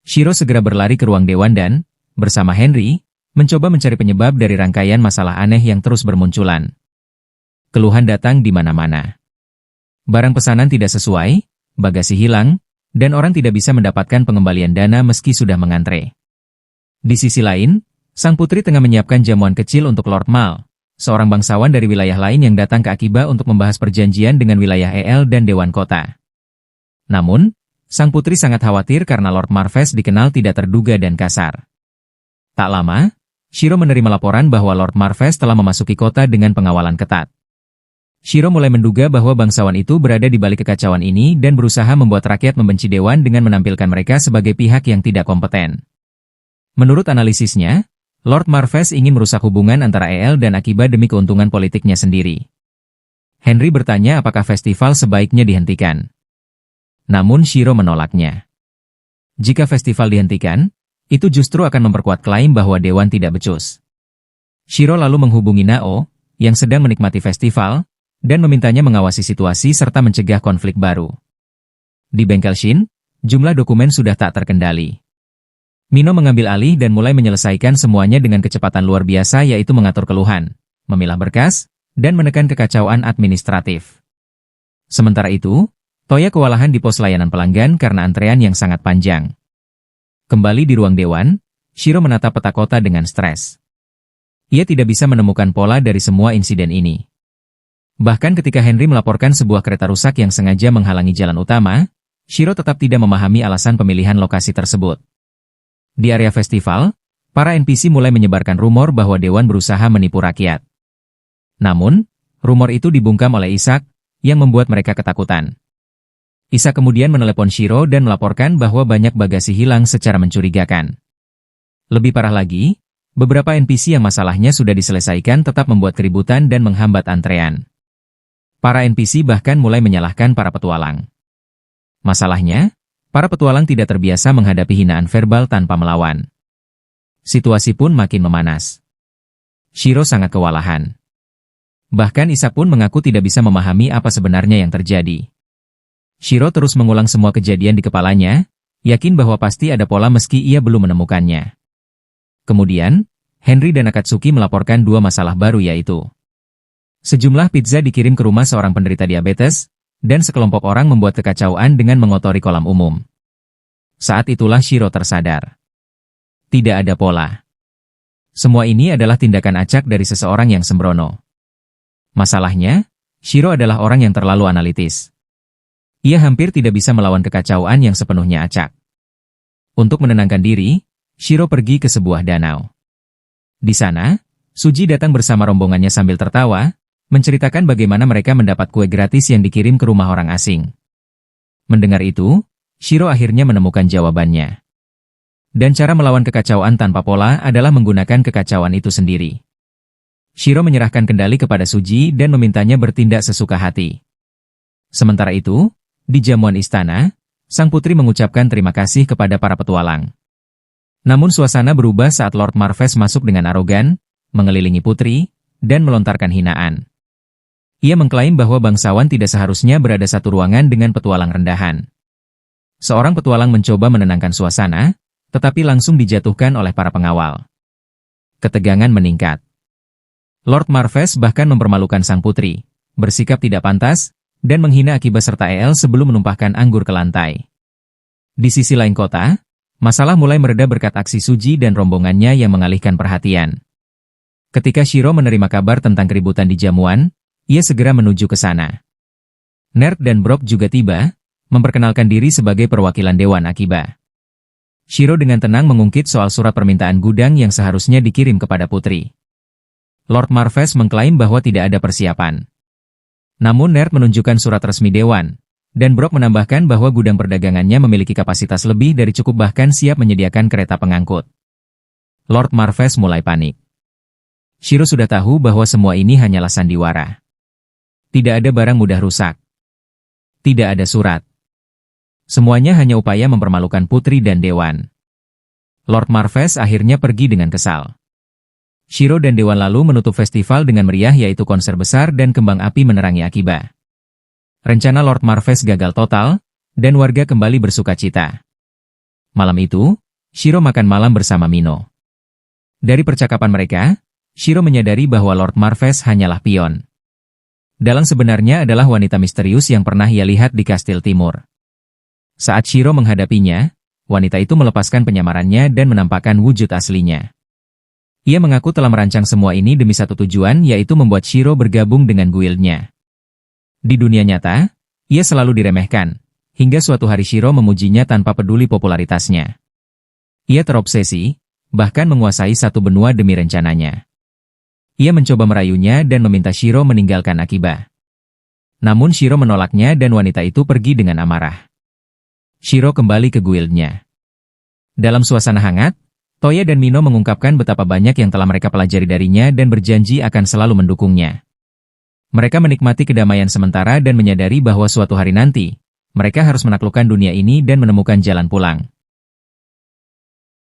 Shiro segera berlari ke ruang dewan dan, bersama Henry, mencoba mencari penyebab dari rangkaian masalah aneh yang terus bermunculan. Keluhan datang di mana-mana. Barang pesanan tidak sesuai, bagasi hilang, dan orang tidak bisa mendapatkan pengembalian dana meski sudah mengantre. Di sisi lain, sang putri tengah menyiapkan jamuan kecil untuk Lord Mal, seorang bangsawan dari wilayah lain yang datang ke Akiba untuk membahas perjanjian dengan wilayah EL dan Dewan Kota. Namun, sang putri sangat khawatir karena Lord Marves dikenal tidak terduga dan kasar. Tak lama, Shiro menerima laporan bahwa Lord Marves telah memasuki kota dengan pengawalan ketat. Shiro mulai menduga bahwa bangsawan itu berada di balik kekacauan ini dan berusaha membuat rakyat membenci Dewan dengan menampilkan mereka sebagai pihak yang tidak kompeten. Menurut analisisnya, Lord Marves ingin merusak hubungan antara EL dan Akiba demi keuntungan politiknya sendiri. Henry bertanya apakah festival sebaiknya dihentikan. Namun Shiro menolaknya. Jika festival dihentikan, itu justru akan memperkuat klaim bahwa Dewan tidak becus. Shiro lalu menghubungi Nao, yang sedang menikmati festival, dan memintanya mengawasi situasi serta mencegah konflik baru. Di bengkel Shin, jumlah dokumen sudah tak terkendali. Mino mengambil alih dan mulai menyelesaikan semuanya dengan kecepatan luar biasa yaitu mengatur keluhan, memilah berkas, dan menekan kekacauan administratif. Sementara itu, Toya kewalahan di pos layanan pelanggan karena antrean yang sangat panjang. Kembali di ruang dewan, Shiro menatap peta kota dengan stres. Ia tidak bisa menemukan pola dari semua insiden ini. Bahkan ketika Henry melaporkan sebuah kereta rusak yang sengaja menghalangi jalan utama, Shiro tetap tidak memahami alasan pemilihan lokasi tersebut. Di area festival, para NPC mulai menyebarkan rumor bahwa Dewan berusaha menipu rakyat. Namun, rumor itu dibungkam oleh Ishak, yang membuat mereka ketakutan. Ishak kemudian menelepon Shiro dan melaporkan bahwa banyak bagasi hilang secara mencurigakan. Lebih parah lagi, beberapa NPC yang masalahnya sudah diselesaikan tetap membuat keributan dan menghambat antrean. Para NPC bahkan mulai menyalahkan para petualang. Masalahnya, para petualang tidak terbiasa menghadapi hinaan verbal tanpa melawan. Situasi pun makin memanas. Shiro sangat kewalahan. Bahkan Isak pun mengaku tidak bisa memahami apa sebenarnya yang terjadi. Shiro terus mengulang semua kejadian di kepalanya, yakin bahwa pasti ada pola meski ia belum menemukannya. Kemudian, Henry dan Akatsuki melaporkan dua masalah baru yaitu sejumlah pizza dikirim ke rumah seorang penderita diabetes, dan sekelompok orang membuat kekacauan dengan mengotori kolam umum. Saat itulah Shiro tersadar. Tidak ada pola. Semua ini adalah tindakan acak dari seseorang yang sembrono. Masalahnya, Shiro adalah orang yang terlalu analitis. Ia hampir tidak bisa melawan kekacauan yang sepenuhnya acak. Untuk menenangkan diri, Shiro pergi ke sebuah danau. Di sana, Suji datang bersama rombongannya sambil tertawa, menceritakan bagaimana mereka mendapat kue gratis yang dikirim ke rumah orang asing. Mendengar itu, Shiro akhirnya menemukan jawabannya. Dan cara melawan kekacauan tanpa pola adalah menggunakan kekacauan itu sendiri. Shiro menyerahkan kendali kepada Suji dan memintanya bertindak sesuka hati. Sementara itu, di jamuan istana, sang putri mengucapkan terima kasih kepada para petualang. Namun suasana berubah saat Lord Marves masuk dengan arogan, mengelilingi putri, dan melontarkan hinaan. Ia mengklaim bahwa bangsawan tidak seharusnya berada satu ruangan dengan petualang rendahan. Seorang petualang mencoba menenangkan suasana, tetapi langsung dijatuhkan oleh para pengawal. Ketegangan meningkat. Lord Marves bahkan mempermalukan sang putri, bersikap tidak pantas, dan menghina Akiba serta El sebelum menumpahkan anggur ke lantai. Di sisi lain kota, masalah mulai mereda berkat aksi Suji dan rombongannya yang mengalihkan perhatian. Ketika Shiro menerima kabar tentang keributan di jamuan, ia segera menuju ke sana. Nerd dan Brok juga tiba, memperkenalkan diri sebagai perwakilan Dewan Akiba. Shiro dengan tenang mengungkit soal surat permintaan gudang yang seharusnya dikirim kepada putri. Lord Marves mengklaim bahwa tidak ada persiapan. Namun Nerd menunjukkan surat resmi Dewan, dan Brok menambahkan bahwa gudang perdagangannya memiliki kapasitas lebih dari cukup bahkan siap menyediakan kereta pengangkut. Lord Marves mulai panik. Shiro sudah tahu bahwa semua ini hanyalah sandiwara. Tidak ada barang mudah rusak. Tidak ada surat. Semuanya hanya upaya mempermalukan putri dan Dewan. Lord Marves akhirnya pergi dengan kesal. Shiro dan Dewan lalu menutup festival dengan meriah yaitu konser besar dan kembang api menerangi Akiba. Rencana Lord Marves gagal total, dan warga kembali bersukacita. Malam itu, Shiro makan malam bersama Mino. Dari percakapan mereka, Shiro menyadari bahwa Lord Marves hanyalah pion. Dalang sebenarnya adalah wanita misterius yang pernah ia lihat di Kastil Timur. Saat Shiro menghadapinya, wanita itu melepaskan penyamarannya dan menampakkan wujud aslinya. Ia mengaku telah merancang semua ini demi satu tujuan yaitu membuat Shiro bergabung dengan guildnya. Di dunia nyata, ia selalu diremehkan, hingga suatu hari Shiro memujinya tanpa peduli popularitasnya. Ia terobsesi, bahkan menguasai satu benua demi rencananya. Ia mencoba merayunya dan meminta Shiro meninggalkan Akiba. Namun Shiro menolaknya dan wanita itu pergi dengan amarah. Shiro kembali ke guildnya. Dalam suasana hangat, Toya dan Mino mengungkapkan betapa banyak yang telah mereka pelajari darinya dan berjanji akan selalu mendukungnya. Mereka menikmati kedamaian sementara dan menyadari bahwa suatu hari nanti, mereka harus menaklukkan dunia ini dan menemukan jalan pulang.